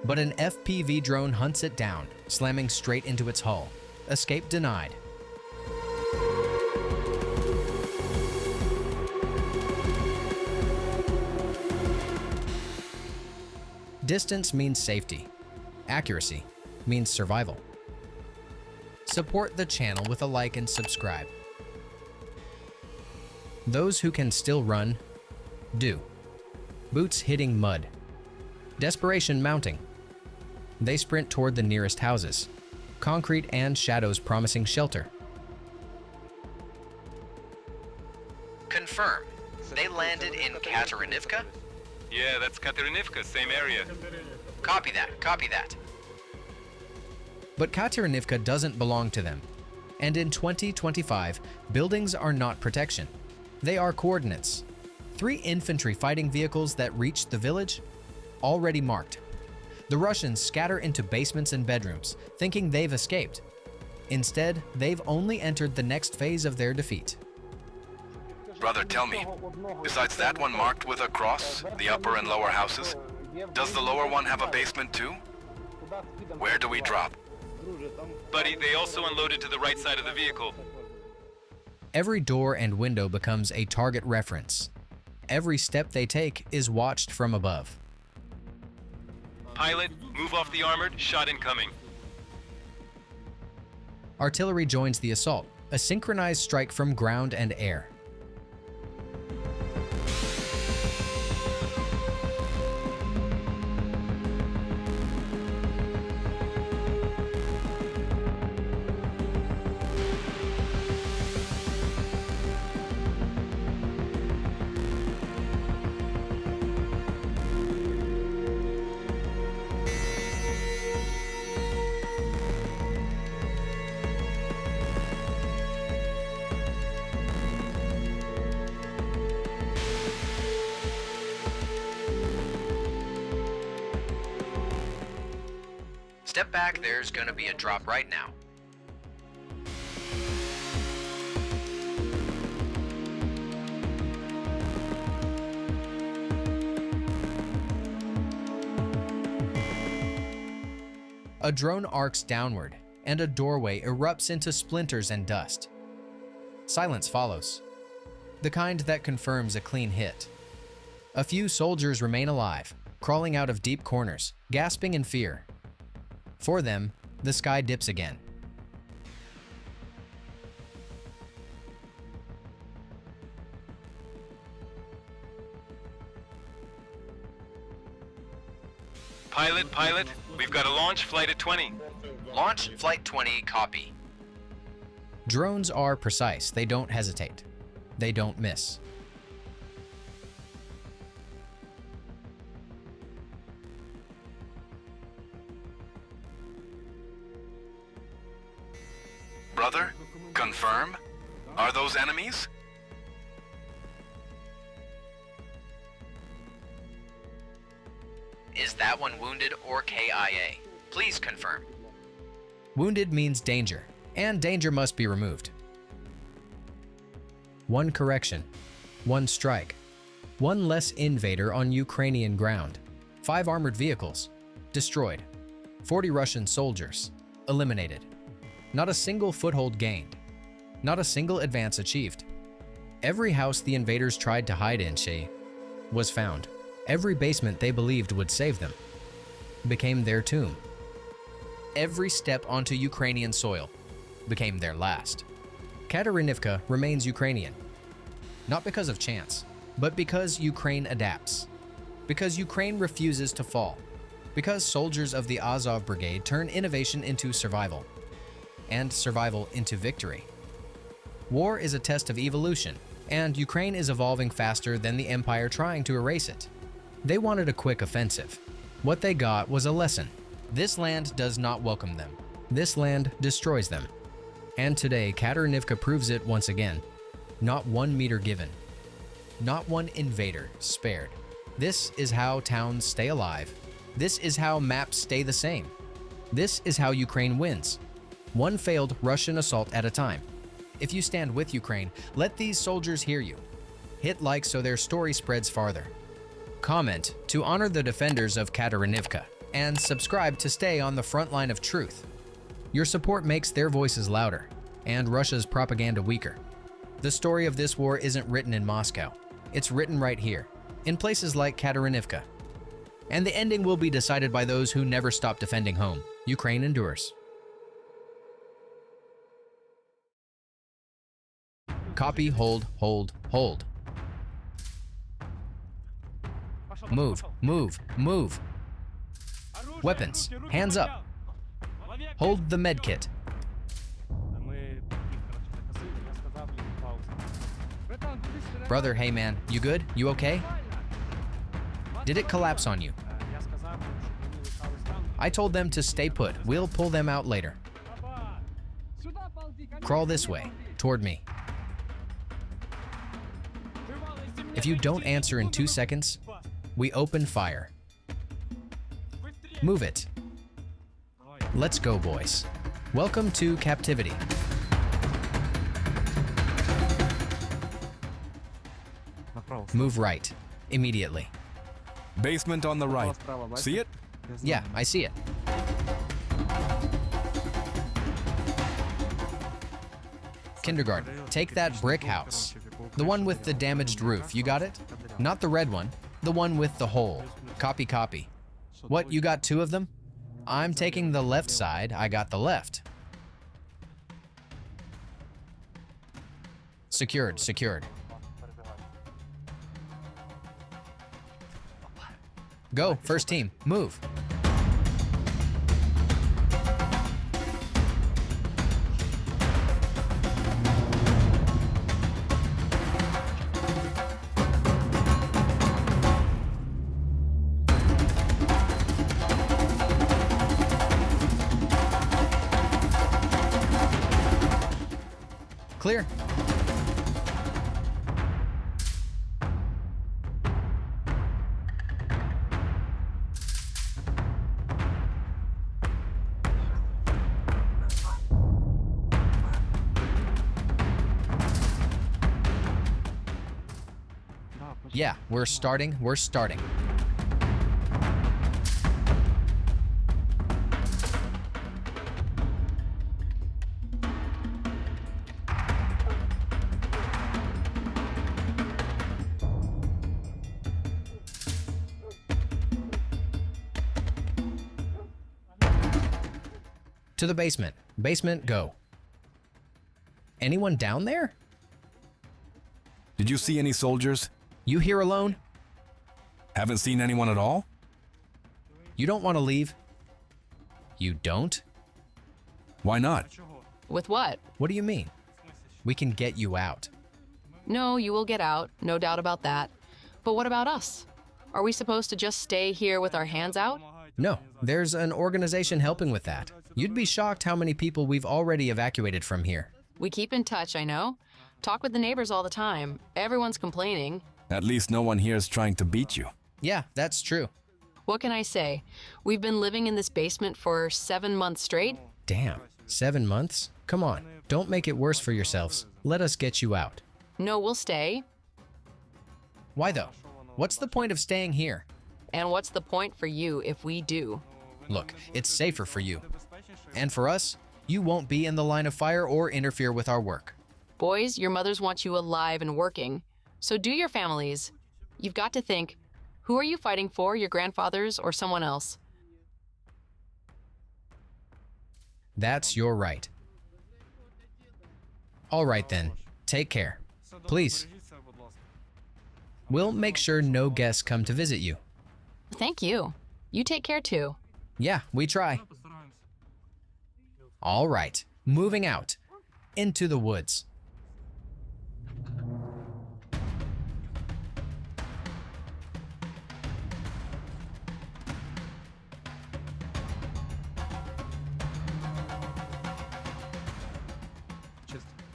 But an FPV drone hunts it down, slamming straight into its hull. Escape denied. Distance means safety. Accuracy means survival. Support the channel with a like and subscribe. Those who can still run, do. Boots hitting mud. Desperation mounting. They sprint toward the nearest houses. Concrete and shadows promising shelter. Confirm. They landed in Katerinivka? Yeah, that's Katerinivka, same area. Copy that, copy that. But Katerinivka doesn't belong to them. And in 2025, buildings are not protection. They are coordinates. 3 infantry fighting vehicles that reached the village, already marked. The Russians scatter into basements and bedrooms, thinking they've escaped. Instead, they've only entered the next phase of their defeat. Brother, tell me, besides that one marked with a cross, the upper and lower houses, does the lower one have a basement too? Where do we drop? Buddy, they also unloaded to the right side of the vehicle. Every door and window becomes a target reference. Every step they take is watched from above. Pilot, move off the armored, shot incoming. Artillery joins the assault, a synchronized strike from ground and air. Step back, there's gonna be a drop right now. A drone arcs downward, and a doorway erupts into splinters and dust. Silence follows, the kind that confirms a clean hit. A few soldiers remain alive, crawling out of deep corners, gasping in fear. For them, the sky dips again. Pilot, we've got a launch flight at 20. Launch Flight 20, copy. Drones are precise. They don't hesitate. They don't miss. Brother, confirm? Are those enemies? Is that one wounded or KIA? Please confirm. Wounded means danger, and danger must be removed. One correction, one strike, one less invader on Ukrainian ground, 5 armored vehicles, destroyed, 40 Russian soldiers, eliminated. Not a single foothold gained, not a single advance achieved. Every house the invaders tried to hide in was found. Every basement they believed would save them became their tomb. Every step onto Ukrainian soil, became their last. Katarinivka remains Ukrainian, not because of chance, but because Ukraine adapts, because Ukraine refuses to fall, because soldiers of the Azov Brigade turn innovation into survival, and survival into victory. War is a test of evolution, and Ukraine is evolving faster than the empire trying to erase it. They wanted a quick offensive. What they got was a lesson. This land does not welcome them. This land destroys them. And today, Katarinivka proves it once again. Not 1 meter given. Not one invader spared. This is how towns stay alive. This is how maps stay the same. This is how Ukraine wins. One failed Russian assault at a time. If you stand with Ukraine, let these soldiers hear you. Hit like so their story spreads farther. Comment to honor the defenders of Katarinivka, and subscribe to stay on the front line of truth. Your support makes their voices louder, and Russia's propaganda weaker. The story of this war isn't written in Moscow. It's written right here, in places like Katarinivka. And the ending will be decided by those who never stop defending home. Ukraine endures. Copy, hold, hold, hold. Move, move, move. Weapons, hands up. Hold the medkit. Brother, hey man, you good? You okay? Did it collapse on you? I told them to stay put. We'll pull them out later. Crawl this way, toward me. If you don't answer in 2 seconds, we open fire. Move it. Let's go, boys. Welcome to captivity. Move right, immediately. Basement on the right. See it? Yeah, I see it. Kindergarten, take that brick house. The one with the damaged roof, you got it? Not the red one, the one with the hole. Copy, copy. What, you got 2 of them? I'm taking the left side, I got the left. Secured, secured. Go, first team, move. Clear. Yeah, we're starting. To the basement. Basement, go. Anyone down there? Did you see any soldiers? You here alone? Haven't seen anyone at all? You don't want to leave? You don't? Why not? With what? What do you mean? We can get you out. No, you will get out, no doubt about that. But what about us? Are we supposed to just stay here with our hands out? No, there's an organization helping with that. You'd be shocked how many people we've already evacuated from here. We keep in touch, I know. Talk with the neighbors all the time. Everyone's complaining. At least no one here is trying to beat you. Yeah, that's true. What can I say? We've been living in this basement for 7 months straight. Damn, 7 months? Come on, don't make it worse for yourselves. Let us get you out. No, we'll stay. Why though? What's the point of staying here? And what's the point for you if we do? Look, it's safer for you. And for us, you won't be in the line of fire or interfere with our work. Boys, your mothers want you alive and working. So do your families. You've got to think, who are you fighting for, your grandfathers or someone else? That's your right. All right then. Take care. Please. We'll make sure no guests come to visit you. Thank you. You take care too. Yeah, we try. All right. Moving out. Into the woods.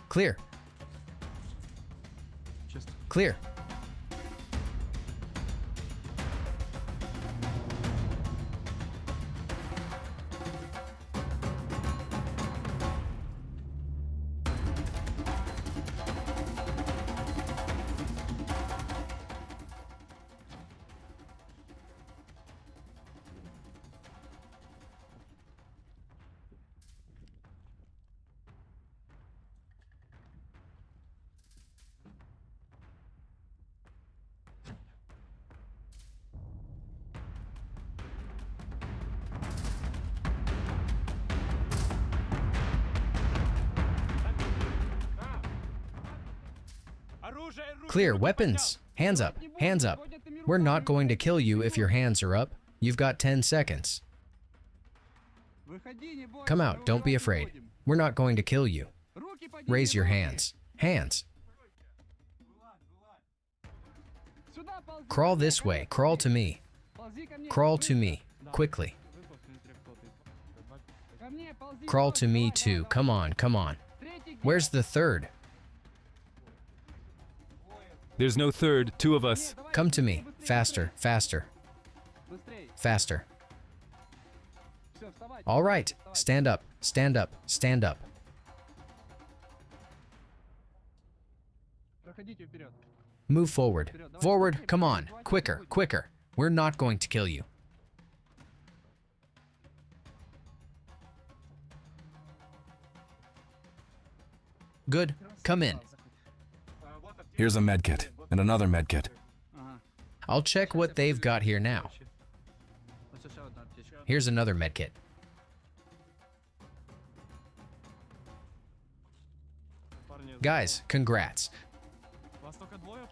Clear. Clear. Clear. Weapons. Hands up. Hands up. We're not going to kill you if your hands are up. You've got 10 seconds. Come out. Don't be afraid. We're not going to kill you. Raise your hands. Hands. Crawl this way. Crawl to me. Crawl to me. Quickly. Crawl to me too. Come on. Come on. Where's the third? There's no third, 2 of us. Come to me. Faster. Faster. Faster. All right. Stand up. Stand up. Stand up. Move forward. Forward. Come on. Quicker. Quicker. We're not going to kill you. Good. Come in. Here's a medkit, and another medkit. I'll check what they've got here now. Here's another medkit. Guys, congrats.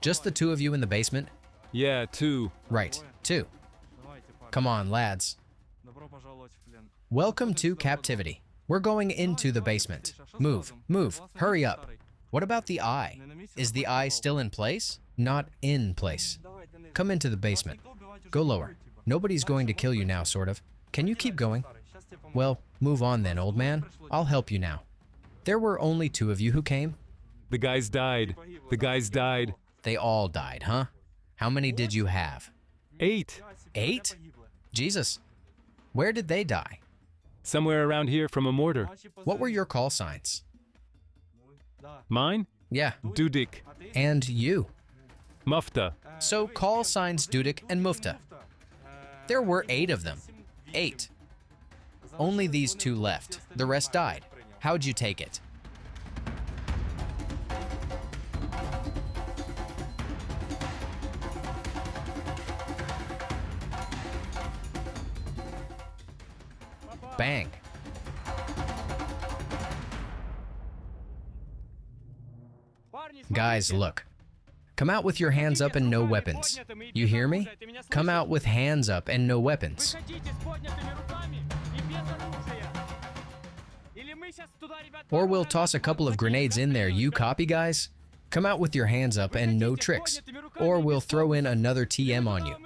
Just the 2 of you in the basement? Yeah, 2. Right, 2. Come on, lads. Welcome to captivity. We're going into the basement. Move, move, hurry up. What about the eye? Is the eye still in place? Not in place. Come into the basement. Go lower. Nobody's going to kill you now, sort of. Can you keep going? Well, move on then, old man. I'll help you now. There were only 2 of you who came? The guys died. The guys died. They all died, huh? How many did you have? 8. 8? Jesus. Where did they die? Somewhere around here from a mortar. What were your call signs? Mine? Yeah, Dudik. and you. Mufta. So call signs Dudik and Mufta. There were 8 of them. 8. Only these 2 left. The rest died. How'd you take it? Bang. Guys, look. Come out with your hands up and no weapons. You hear me? Come out with hands up and no weapons. Or we'll toss a couple of grenades in there. You copy, guys? Come out with your hands up and no tricks. Or we'll throw in another TM on you.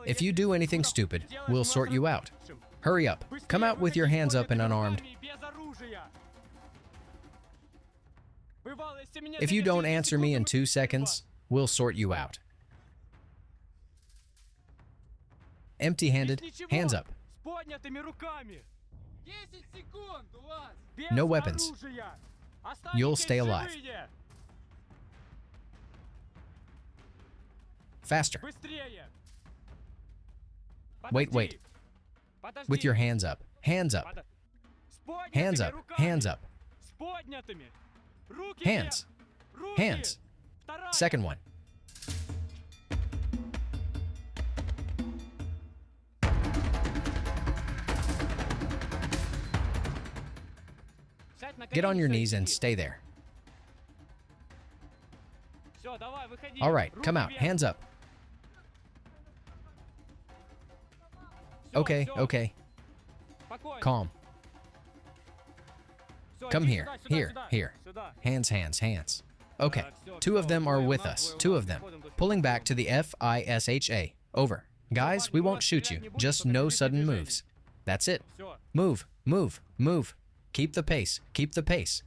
If you do anything stupid, we'll sort you out. Hurry up. Come out with your hands up and unarmed. If you don't answer me in 2 seconds, we'll sort you out. Empty-handed, hands up. No weapons. You'll stay alive. Faster. Wait, wait. With your hands up. Hands up. Hands up. Hands up. Hands. Hands. Second one. Get on your knees and stay there. All right, come out, hands up. Okay, okay. Calm. Come here, here, here. Hands, hands, hands. Okay, 2 of them are with us, 2 of them. Pulling back to the FISHA. Over. Guys, we won't shoot you, just no sudden moves. That's it. Move, move, move. Keep the pace, keep the pace.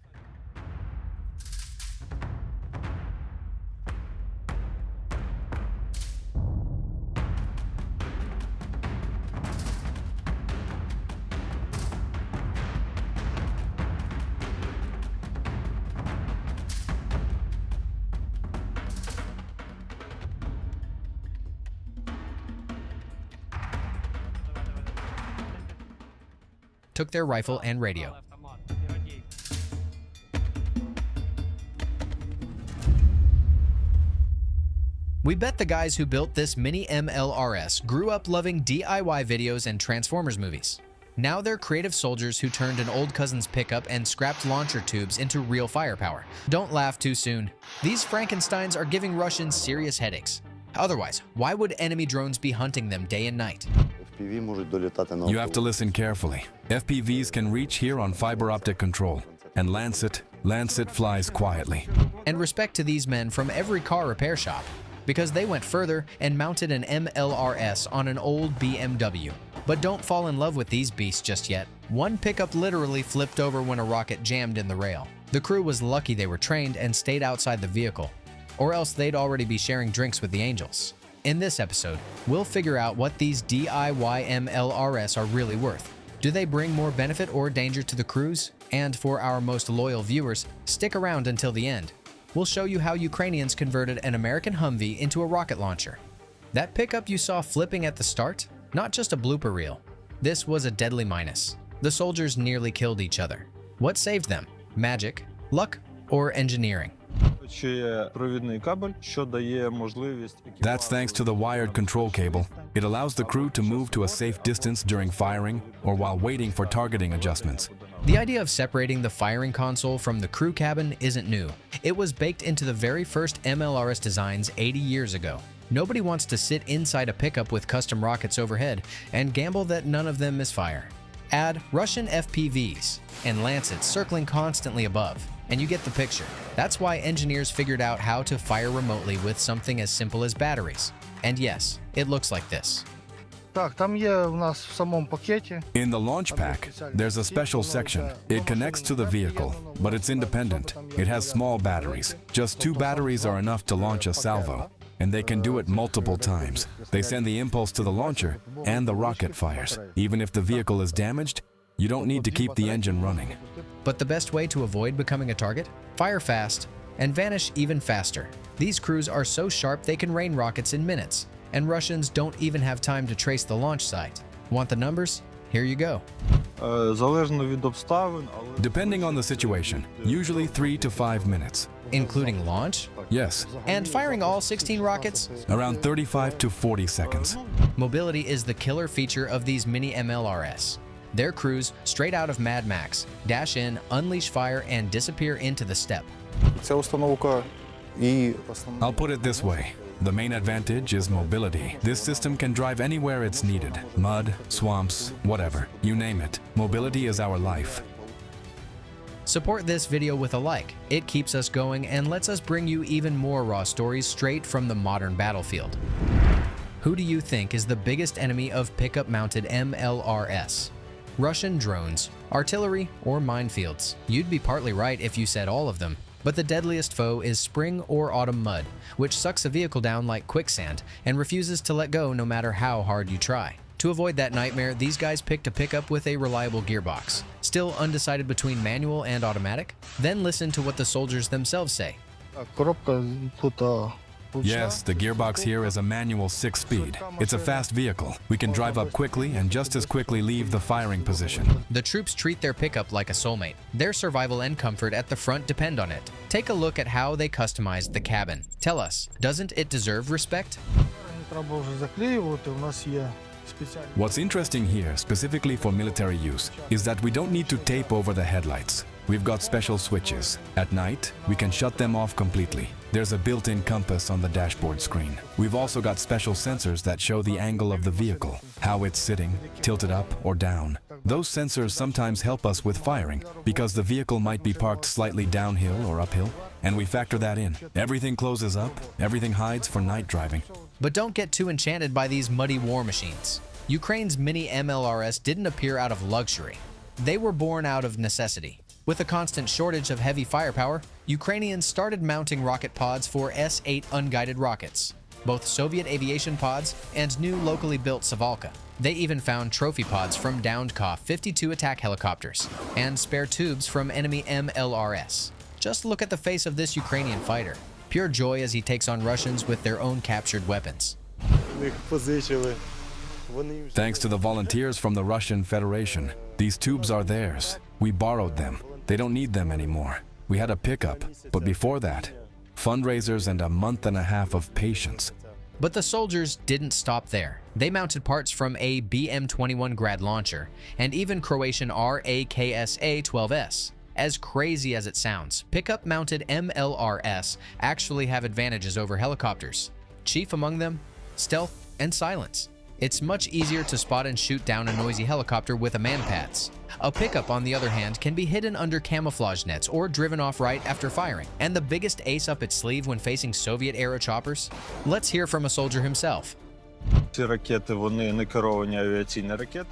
Took their rifle and radio. We bet the guys who built this mini MLRS grew up loving DIY videos and Transformers movies. Now they're creative soldiers who turned an old cousin's pickup and scrapped launcher tubes into real firepower. Don't laugh too soon. These Frankensteins are giving Russians serious headaches. Otherwise, why would enemy drones be hunting them day and night? You have to listen carefully. FPVs can reach here on fiber optic control. And Lancet flies quietly. And respect to these men from every car repair shop, because they went further and mounted an MLRS on an old BMW. But don't fall in love with these beasts just yet. One pickup literally flipped over when a rocket jammed in the rail. The crew was lucky they were trained and stayed outside the vehicle, or else they'd already be sharing drinks with the angels. In this episode, we'll figure out what these DIY MLRS are really worth. Do they bring more benefit or danger to the crews? And for our most loyal viewers, stick around until the end. We'll show you how Ukrainians converted an American Humvee into a rocket launcher. That pickup you saw flipping at the start? Not just a blooper reel. This was a deadly minus. The soldiers nearly killed each other. What saved them? Magic, luck, or engineering? That's thanks to the wired control cable. It allows the crew to move to a safe distance during firing or while waiting for targeting adjustments. The idea of separating the firing console from the crew cabin isn't new. It was baked into the very first MLRS designs 80 years ago. Nobody wants to sit inside a pickup with custom rockets overhead and gamble that none of them misfire. Add Russian FPVs and Lancets circling constantly above, and you get the picture. That's why engineers figured out how to fire remotely with something as simple as batteries. And yes, it looks like this. In the launch pack, there's a special section. It connects to the vehicle, but it's independent. It has small batteries. Just 2 batteries are enough to launch a salvo, and they can do it multiple times. They send the impulse to the launcher, and the rocket fires. Even if the vehicle is damaged, you don't need to keep the engine running. But the best way to avoid becoming a target? Fire fast and vanish even faster. These crews are so sharp they can rain rockets in minutes, and Russians don't even have time to trace the launch site. Want the numbers? Here you go. Depending on the situation, usually 3 to 5 minutes. Including launch? Yes, And firing all 16 rockets? around 35 to 40 seconds. Mobility is the killer feature of these mini MLRS. Their crews, straight out of Mad Max, dash in, unleash fire, and disappear into the steppe. I'll put it this way. The main advantage is mobility. This system can drive anywhere it's needed. Mud, swamps, whatever. You name it. Mobility is our life. Support this video with a like. It keeps us going and lets us bring you even more raw stories straight from the modern battlefield. Who do you think is the biggest enemy of pickup-mounted MLRS? Russian drones, artillery, or minefields? You'd be partly right if you said all of them. But the deadliest foe is spring or autumn mud, which sucks a vehicle down like quicksand and refuses to let go no matter how hard you try. To avoid that nightmare, these guys picked a pickup with a reliable gearbox. Still undecided between manual and automatic? Then listen to what the soldiers themselves say. Yes, the gearbox here is a manual 6-speed. It's a fast vehicle. We can drive up quickly and just as quickly leave the firing position. The troops treat their pickup like a soulmate. Their survival and comfort at the front depend on it. Take a look at how they customized the cabin. Tell us, doesn't it deserve respect? What's interesting here, specifically for military use, is that we don't need to tape over the headlights. We've got special switches. At night, we can shut them off completely. There's a built-in compass on the dashboard screen. We've also got special sensors that show the angle of the vehicle, how it's sitting, tilted up or down. Those sensors sometimes help us with firing because the vehicle might be parked slightly downhill or uphill, and we factor that in. Everything closes up, everything hides for night driving. But don't get too enchanted by these muddy war machines. Ukraine's mini MLRS didn't appear out of luxury. They were born out of necessity. With a constant shortage of heavy firepower, Ukrainians started mounting rocket pods for S-8 unguided rockets, both Soviet aviation pods and new locally built Savalka. They even found trophy pods from downed Ka-52 attack helicopters and spare tubes from enemy MLRS. Just look at the face of this Ukrainian fighter. Pure joy as he takes on Russians with their own captured weapons. Thanks to the volunteers from the Russian Federation, these tubes are theirs. We borrowed them. They don't need them anymore. We had a pickup, but before that, fundraisers and a month and a half of patience. But the soldiers didn't stop there. They mounted parts from a BM-21 Grad launcher and even Croatian RAKSA-12S. As crazy as it sounds, pickup-mounted MLRS actually have advantages over helicopters. Chief among them, stealth and silence. It's much easier to spot and shoot down a noisy helicopter with a man-pads. A pickup, on the other hand, can be hidden under camouflage nets or driven off right after firing. And the biggest ace up its sleeve when facing Soviet-era choppers? Let's hear from a soldier himself.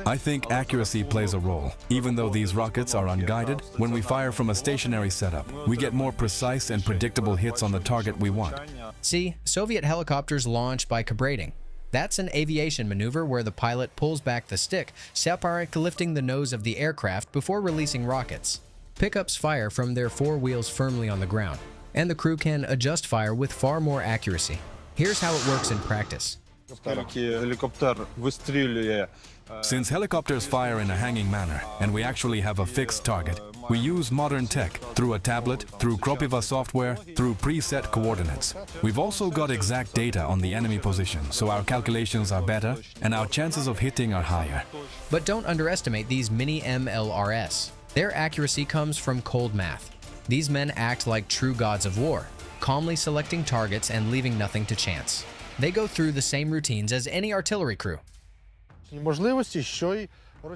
I think accuracy plays a role. Even though these rockets are unguided, when we fire from a stationary setup, we get more precise and predictable hits on the target we want. See, Soviet helicopters launch by cabrating. That's an aviation maneuver where the pilot pulls back the stick, separate lifting the nose of the aircraft before releasing rockets. Pickups fire from their four wheels firmly on the ground, and the crew can adjust fire with far more accuracy. Here's how it works in practice. Since helicopters fire in a hanging manner, and we actually have a fixed target, we use modern tech through a tablet, through Kropiva software, through preset coordinates. We've also got exact data on the enemy position, so our calculations are better and our chances of hitting are higher. But don't underestimate these mini MLRS. Their accuracy comes from cold math. These men act like true gods of war, calmly selecting targets and leaving nothing to chance. They go through the same routines as any artillery crew.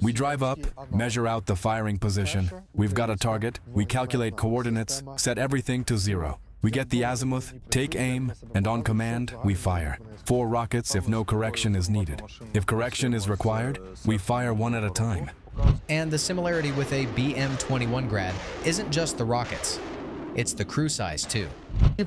We drive up, measure out the firing position. We've got a target, we calculate coordinates, set everything to 0. We get the azimuth, take aim, and on command, we fire. 4 rockets if no correction is needed. If correction is required, we fire one at a time. And the similarity with a BM-21 Grad isn't just the rockets. It's the crew size too. The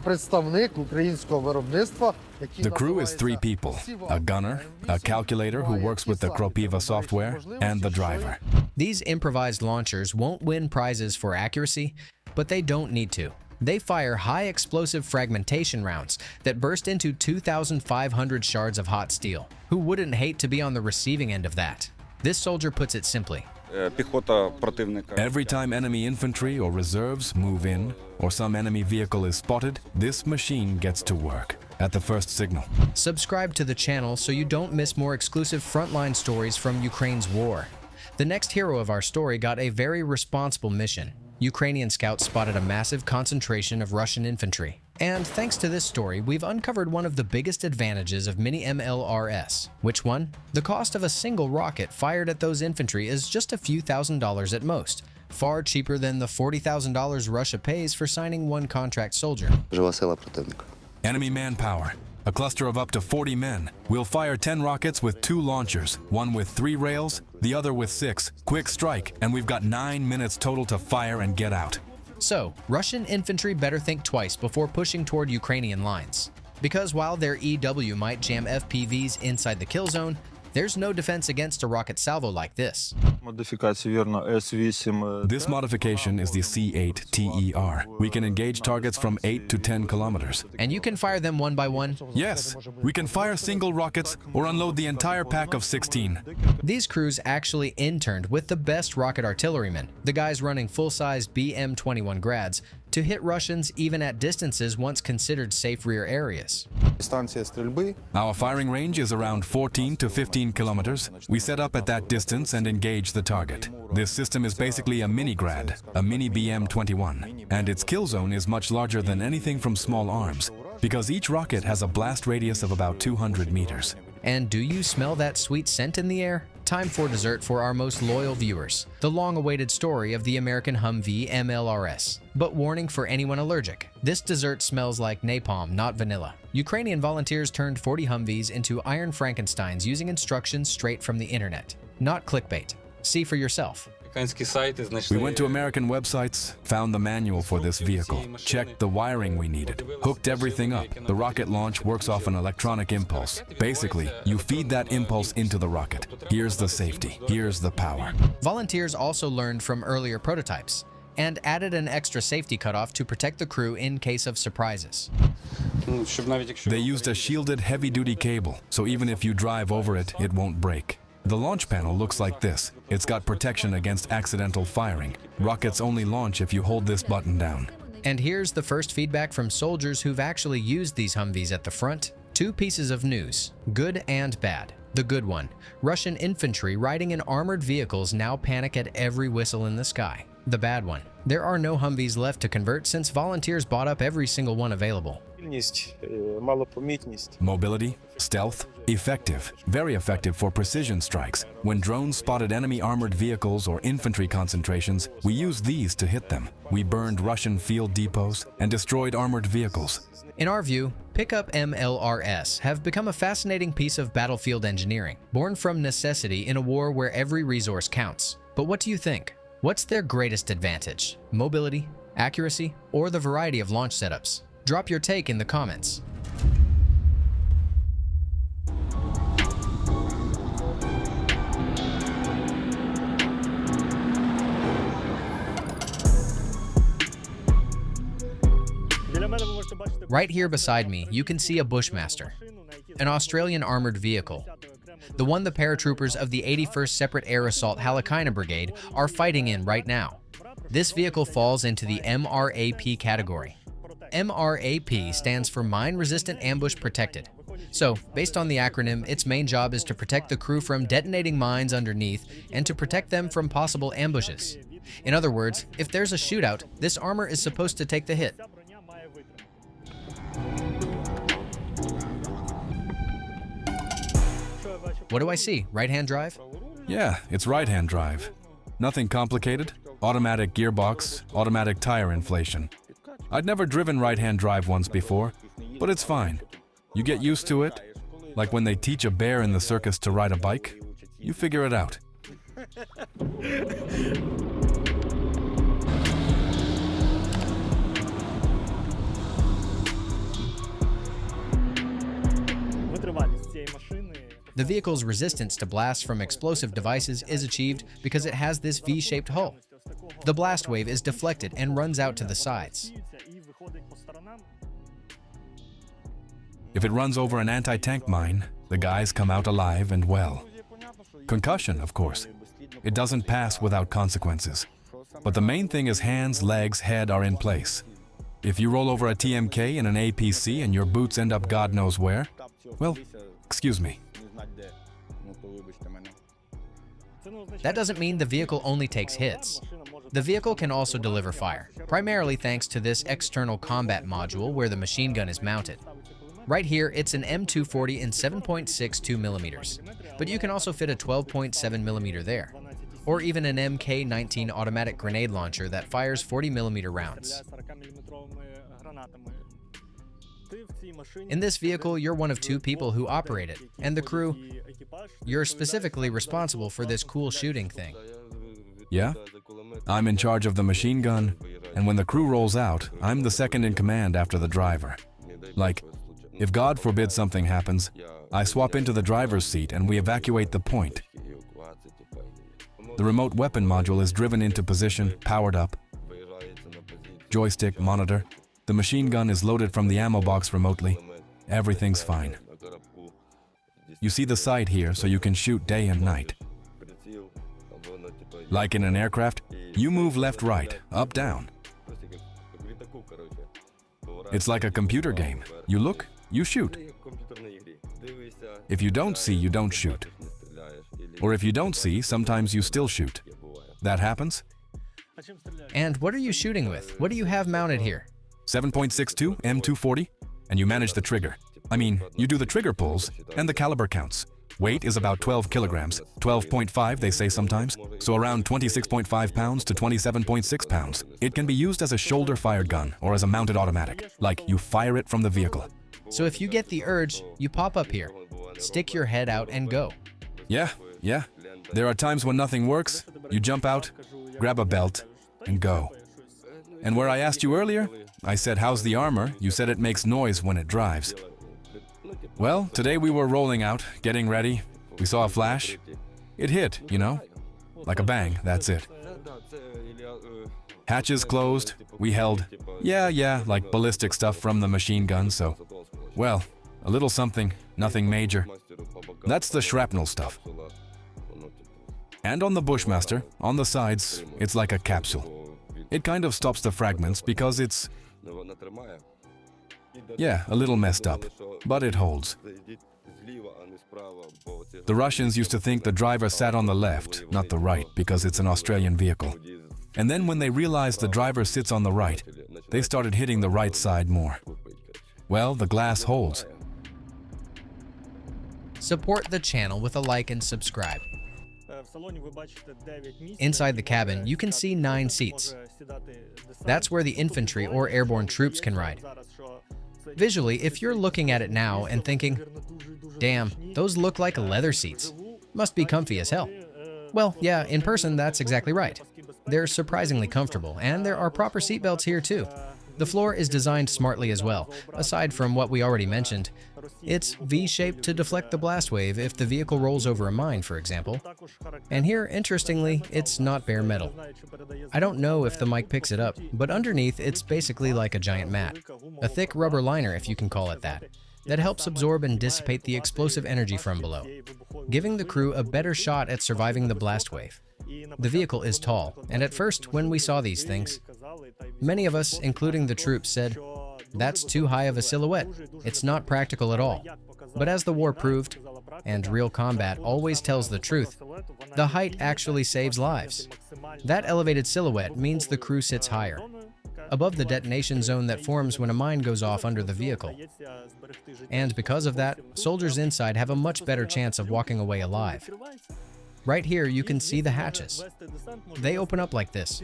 crew is 3 people, a gunner, a calculator who works with the Kropiva software, and the driver. These improvised launchers won't win prizes for accuracy, but they don't need to. They fire high explosive fragmentation rounds that burst into 2,500 shards of hot steel. Who wouldn't hate to be on the receiving end of that? This soldier puts it simply. Every time enemy infantry or reserves move in, or some enemy vehicle is spotted, this machine gets to work at the first signal. Subscribe to the channel so you don't miss more exclusive frontline stories from Ukraine's war. The next hero of our story got a very responsible mission. Ukrainian scouts spotted a massive concentration of Russian infantry. And thanks to this story, we've uncovered one of the biggest advantages of mini MLRS. Which one? The cost of a single rocket fired at those infantry is just a few $1,000s at most, far cheaper than the $40,000 Russia pays for signing one contract soldier. Enemy manpower. A cluster of up to 40 men. We'll fire 10 rockets with 2 launchers, one with 3 rails, the other with 6. Quick strike, and we've got 9 minutes total to fire and get out. So, Russian infantry better think twice before pushing toward Ukrainian lines. Because while their EW might jam FPVs inside the kill zone, there's no defense against a rocket salvo like this. This modification is the C8 TER. We can engage targets from 8 to 10 kilometers. And you can fire them one by one? Yes, we can fire single rockets or unload the entire pack of 16. These crews actually interned with the best rocket artillerymen, the guys running full-sized BM-21 Grads, to hit Russians even at distances once considered safe rear areas. Дистанция стрельбы Our firing range is around 14 to 15 kilometers. We set up at that distance and engage the target. This system is basically a mini-grad, a mini BM-21, and its kill zone is much larger than anything from small arms, because each rocket has a blast radius of about 200 meters. And do you smell that sweet scent in the air? Time for dessert for our most loyal viewers, the long-awaited story of the American Humvee MLRS. But warning for anyone allergic, this dessert smells like napalm, not vanilla. Ukrainian volunteers turned 40 Humvees into Iron Frankensteins using instructions straight from the internet. Not clickbait. See for yourself. We went to American websites, found the manual for this vehicle, checked the wiring we needed, hooked everything up. The rocket launch works off an electronic impulse. Basically, you feed that impulse into the rocket. Here's the safety, here's the power. Volunteers also learned from earlier prototypes and added an extra safety cutoff to protect the crew in case of surprises. They used a shielded heavy-duty cable, so even if you drive over it, it won't break. The launch panel looks like this. It's got protection against accidental firing. Rockets only launch if you hold this button down. And here's the first feedback from soldiers who've actually used these Humvees at the front. Two pieces of news, good and bad. The good one, Russian infantry riding in armored vehicles now panic at every whistle in the sky. The bad one, there are no Humvees left to convert since volunteers bought up every single one available. Mobility, stealth, effective, very effective for precision strikes. When drones spotted enemy armored vehicles or infantry concentrations, we used these to hit them. We burned Russian field depots and destroyed armored vehicles. In our view, pickup MLRS have become a fascinating piece of battlefield engineering, born from necessity in a war where every resource counts. But what do you think? What's their greatest advantage? Mobility, accuracy, or the variety of launch setups? Drop your take in the comments. Right here beside me, you can see a Bushmaster, an Australian armored vehicle, the one the paratroopers of the 81st Separate Air Assault Halakina Brigade are fighting in right now. This vehicle falls into the MRAP category. MRAP stands for Mine Resistant Ambush Protected. So, based on the acronym, its main job is to protect the crew from detonating mines underneath and to protect them from possible ambushes. In other words, if there's a shootout, this armor is supposed to take the hit. What do I see? Right-hand drive? Yeah, it's right-hand drive. Nothing complicated. Automatic gearbox, automatic tire inflation. I'd never driven right-hand drive once before, but it's fine. You get used to it, like when they teach a bear in the circus to ride a bike. You figure it out. The vehicle's resistance to blasts from explosive devices is achieved because it has this V-shaped hull. The blast wave is deflected and runs out to the sides. If it runs over an anti-tank mine, the guys come out alive and well. Concussion, of course. It doesn't pass without consequences. But the main thing is hands, legs, head are in place. If you roll over a TMK in an APC and your boots end up God knows where, well, excuse me. That doesn't mean the vehicle only takes hits. The vehicle can also deliver fire, primarily thanks to this external combat module where the machine gun is mounted. Right here, it's an M240 in 7.62 millimeters, but you can also fit a 12.7 millimeter there, or even an MK-19 automatic grenade launcher that fires 40 millimeter rounds. In this vehicle, you're one of two people who operate it, and the crew, you're specifically responsible for this cool shooting thing. Yeah? I'm in charge of the machine gun, and when the crew rolls out, I'm the second in command after the driver. Like, if God forbid something happens, I swap into the driver's seat and we evacuate the point. The remote weapon module is driven into position, powered up. Joystick, monitor. The machine gun is loaded from the ammo box remotely. Everything's fine. You see the sight here, so you can shoot day and night. Like in an aircraft, you move left-right, up-down. It's like a computer game. You look, you shoot. If you don't see, you don't shoot. Or if you don't see, sometimes you still shoot. That happens? And what are you shooting with? What do you have mounted here? 7.62 M240, and you manage the trigger. I mean, you do the trigger pulls, and the caliber counts. Weight is about 12 kilograms, 12.5 they say sometimes, so around 26.5 pounds to 27.6 pounds. It can be used as a shoulder-fired gun or as a mounted automatic, like you fire it from the vehicle. So if you get the urge, you pop up here, stick your head out and go. Yeah. There are times when nothing works, you jump out, grab a belt, and go. And where I asked you earlier, I said, how's the armor? You said it makes noise when it drives. Well, today we were rolling out, getting ready. We saw a flash. It hit, you know? Like a bang, that's it. Hatches closed, we held. Yeah, like ballistic stuff from the machine gun, so... Well, a little something, nothing major. That's the shrapnel stuff. And on the Bushmaster, on the sides, it's like a capsule. It kind of stops the fragments because it's... Yeah, a little messed up, but it holds. The Russians used to think the driver sat on the left, not the right, because it's an Australian vehicle. And then when they realized the driver sits on the right, they started hitting the right side more. Well, the glass holds. Support the channel with a like and subscribe. Inside the cabin, you can see 9 seats. That's where the infantry or airborne troops can ride. Visually, if you're looking at it now and thinking, damn, those look like leather seats. Must be comfy as hell. Well, yeah, in person, that's exactly right. They're surprisingly comfortable, and there are proper seatbelts here too. The floor is designed smartly as well. Aside from what we already mentioned, it's V-shaped to deflect the blast wave if the vehicle rolls over a mine, for example. And here, interestingly, it's not bare metal. I don't know if the mic picks it up, but underneath it's basically like a giant mat. A thick rubber liner, if you can call it that helps absorb and dissipate the explosive energy from below, giving the crew a better shot at surviving the blast wave. The vehicle is tall, and at first, when we saw these things, many of us, including the troops, said, that's too high of a silhouette. It's not practical at all. But as the war proved, and real combat always tells the truth, the height actually saves lives. That elevated silhouette means the crew sits higher, above the detonation zone that forms when a mine goes off under the vehicle. And because of that, soldiers inside have a much better chance of walking away alive. Right here, you can see the hatches. They open up like this.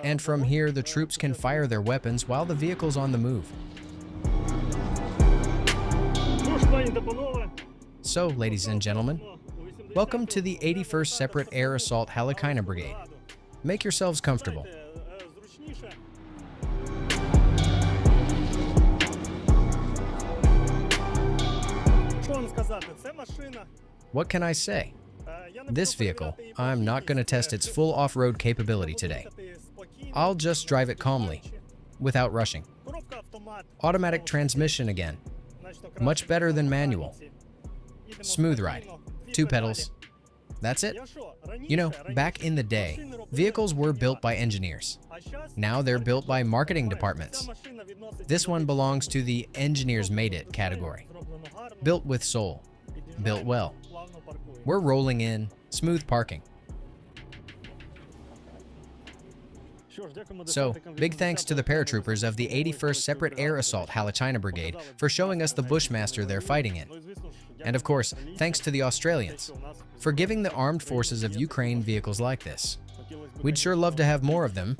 And from here, the troops can fire their weapons while the vehicle's on the move. So, ladies and gentlemen, welcome to the 81st Separate Air Assault Halachina Brigade. Make yourselves comfortable. What can I say? This vehicle, I'm not going to test its full off-road capability today. I'll just drive it calmly, without rushing. Automatic transmission again. Much better than manual. Smooth ride. 2 pedals. That's it. You know, back in the day, vehicles were built by engineers. Now they're built by marketing departments. This one belongs to the engineers made it category. Built with soul. Built well. We're rolling in, smooth parking. So, big thanks to the paratroopers of the 81st Separate Air Assault Halachina Brigade for showing us the Bushmaster they're fighting in. And of course, thanks to the Australians for giving the armed forces of Ukraine vehicles like this. We'd sure love to have more of them,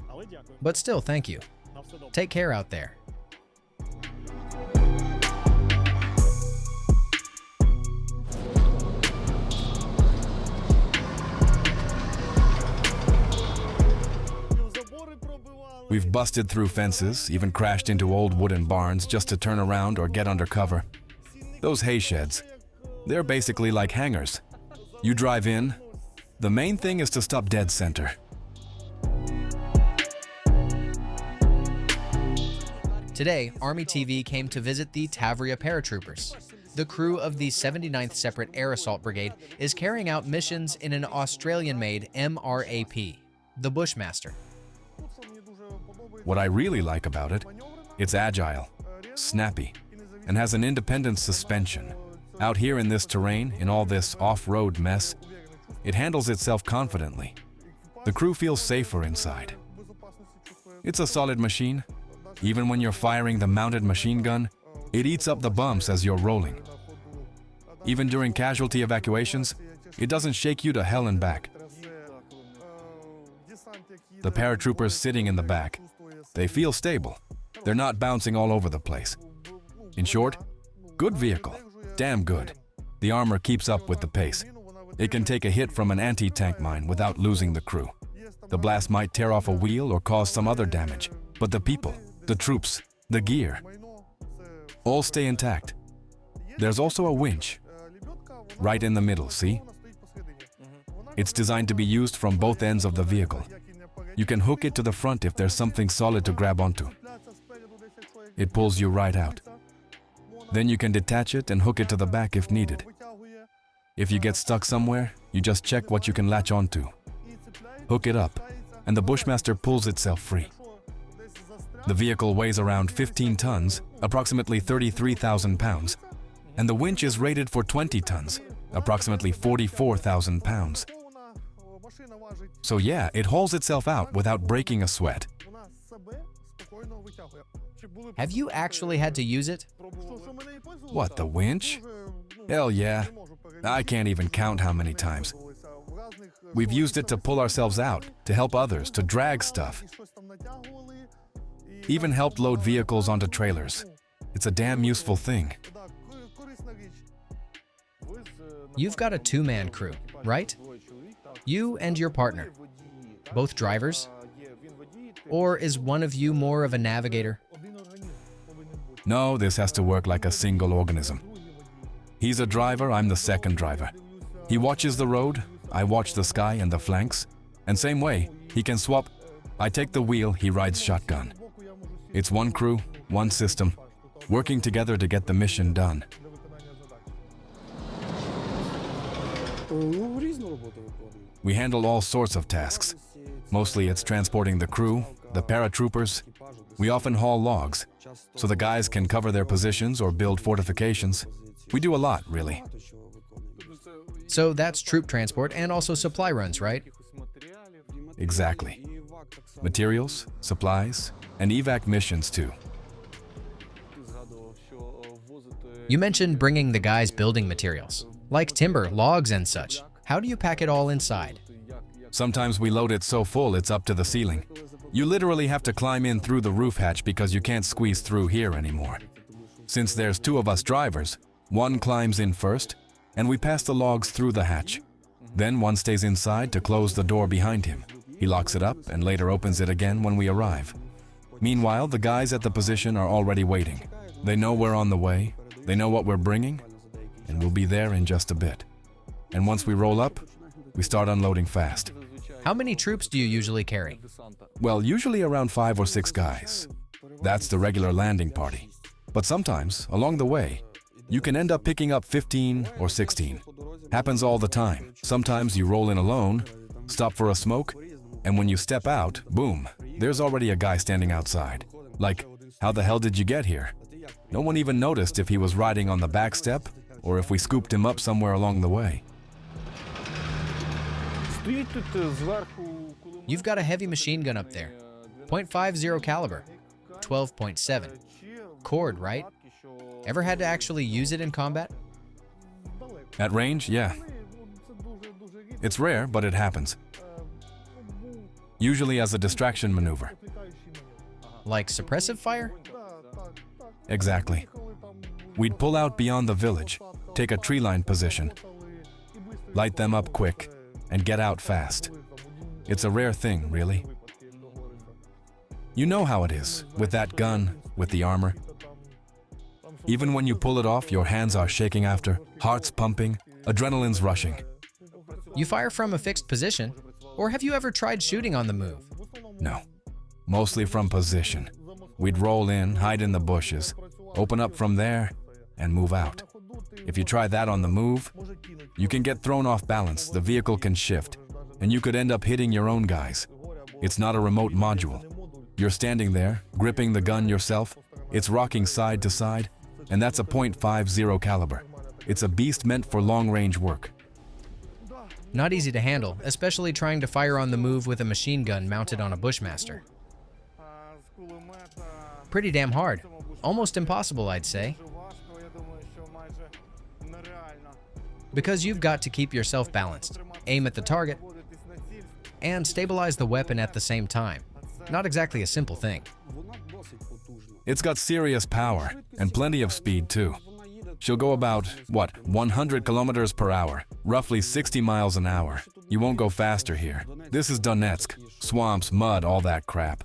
but still, thank you. Take care out there. We've busted through fences, even crashed into old wooden barns just to turn around or get under cover. Those hay sheds, they're basically like hangars. You drive in, the main thing is to stop dead center. Today, Army TV came to visit the Tavria paratroopers. The crew of the 79th Separate Air Assault Brigade is carrying out missions in an Australian-made MRAP, the Bushmaster. What I really like about it It's agile, snappy, and has an independent suspension. Out here in this terrain, in all this off-road mess, it handles itself confidently. The crew feels safer inside. It's a solid machine. Even when you're firing the mounted machine gun, it eats up the bumps as you're rolling. Even during casualty evacuations, it doesn't shake you to hell and back. The paratroopers sitting in the back, they feel stable. They're not bouncing all over the place. In short, good vehicle, damn good. The armor keeps up with the pace. It can take a hit from an anti-tank mine without losing the crew. The blast might tear off a wheel or cause some other damage, but the people, the troops, the gear, all stay intact. There's also a winch, right in the middle, see? It's designed to be used from both ends of the vehicle. You can hook it to the front if there's something solid to grab onto. It pulls you right out. Then you can detach it and hook it to the back if needed. If you get stuck somewhere, you just check what you can latch onto. Hook it up, and the Bushmaster pulls itself free. The vehicle weighs around 15 tons, approximately 33,000 pounds, and the winch is rated for 20 tons, approximately 44,000 pounds. So yeah, it hauls itself out without breaking a sweat. Have you actually had to use it? What, the winch? Hell yeah. I can't even count how many times. We've used it to pull ourselves out, to help others, to drag stuff. Even helped load vehicles onto trailers. It's a damn useful thing. You've got a two-man crew, right? You and your partner. Both drivers? Or is one of you more of a navigator? No, this has to work like a single organism. He's a driver, I'm the second driver. He watches the road, I watch the sky and the flanks, and same way, he can swap. I take the wheel, he rides shotgun. It's one crew, one system, working together to get the mission done. We handle all sorts of tasks. Mostly it's transporting the crew, the paratroopers. We often haul logs, so the guys can cover their positions or build fortifications. We do a lot, really. So that's troop transport and also supply runs, right? Exactly. Materials, supplies, and evac missions too. You mentioned bringing the guys building materials, like timber, logs, and such. How do you pack it all inside? Sometimes we load it so full it's up to the ceiling. You literally have to climb in through the roof hatch because you can't squeeze through here anymore. Since there's two of us drivers, one climbs in first, and we pass the logs through the hatch. Then one stays inside to close the door behind him. He locks it up and later opens it again when we arrive. Meanwhile, the guys at the position are already waiting. They know we're on the way, they know what we're bringing, and we'll be there in just a bit. And once we roll up, we start unloading fast. How many troops do you usually carry? Well, usually around 5 or 6 guys. That's the regular landing party. But sometimes, along the way, you can end up picking up 15 or 16. Happens all the time. Sometimes you roll in alone, stop for a smoke, and when you step out, boom, there's already a guy standing outside. Like, how the hell did you get here? No one even noticed if he was riding on the back step or if we scooped him up somewhere along the way. You've got a heavy machine gun up there. .50 caliber, 12.7. Cord, right? Ever had to actually use it in combat? At range, yeah. It's rare, but it happens. Usually as a distraction maneuver. Like suppressive fire? Exactly. We'd pull out beyond the village, take a tree-line position, light them up quick, and get out fast. It's a rare thing, really. You know how it is, with that gun, with the armor. Even when you pull it off, your hands are shaking after, heart's pumping, adrenaline's rushing. You fire from a fixed position? Or have you ever tried shooting on the move? No, mostly from position. We'd roll in, hide in the bushes, open up from there, and move out. If you try that on the move, you can get thrown off balance, the vehicle can shift, and you could end up hitting your own guys. It's not a remote module. You're standing there, gripping the gun yourself. It's rocking side to side, and that's a .50 caliber. It's a beast meant for long-range work. Not easy to handle, especially trying to fire on the move with a machine gun mounted on a Bushmaster. Pretty damn hard. Almost impossible, I'd say. Because you've got to keep yourself balanced, aim at the target, and stabilize the weapon at the same time. Not exactly a simple thing. It's got serious power, and plenty of speed too. She'll go about, 100 kilometers per hour, roughly 60 miles an hour. You won't go faster here. This is Donetsk. Swamps, mud, all that crap.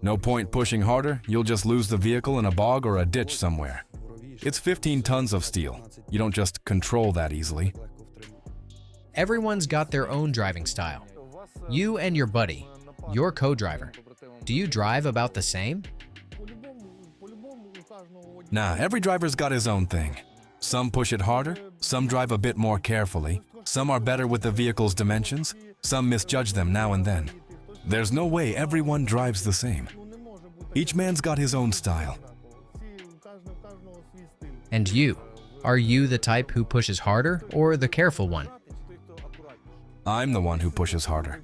No point pushing harder, you'll just lose the vehicle in a bog or a ditch somewhere. It's 15 tons of steel. You don't just control that easily. Everyone's got their own driving style. You and your buddy, your co-driver. Do you drive about the same? Nah, every driver's got his own thing. Some push it harder, some drive a bit more carefully, some are better with the vehicle's dimensions, some misjudge them now and then. There's no way everyone drives the same. Each man's got his own style. And you? Are you the type who pushes harder or the careful one? I'm the one who pushes harder.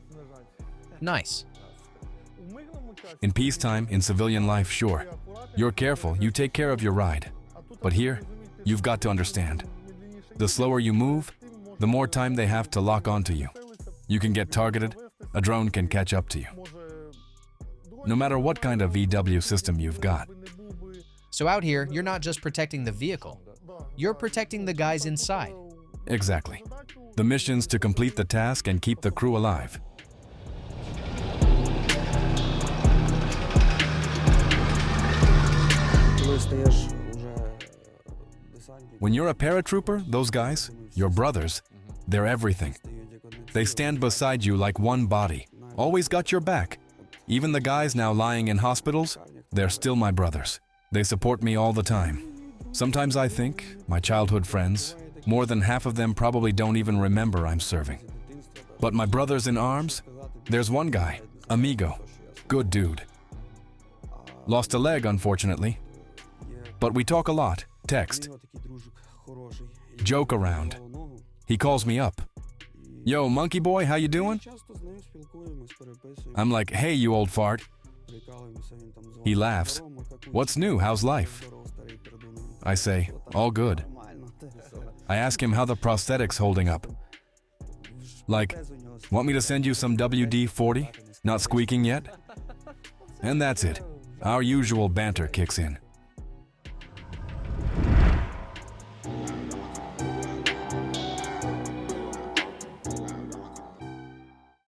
Nice. In peacetime, in civilian life, sure. You're careful, you take care of your ride. But here, you've got to understand. The slower you move, the more time they have to lock onto you. You can get targeted, a drone can catch up to you. No matter what kind of VW system you've got. So out here, you're not just protecting the vehicle. You're protecting the guys inside. Exactly. The mission's to complete the task and keep the crew alive. When you're a paratrooper, those guys, your brothers, they're everything. They stand beside you like one body, always got your back. Even the guys now lying in hospitals, they're still my brothers. They support me all the time. Sometimes I think, my childhood friends, more than half of them probably don't even remember I'm serving. But my brothers in arms, there's one guy, Amigo, good dude. Lost a leg, unfortunately. But we talk a lot, text, joke around. He calls me up. Yo, monkey boy, how you doing? I'm like, hey, you old fart. He laughs. What's new? How's life? I say, all good. I ask him how the prosthetic's holding up. Like, want me to send you some WD-40? Not squeaking yet? And that's it. Our usual banter kicks in.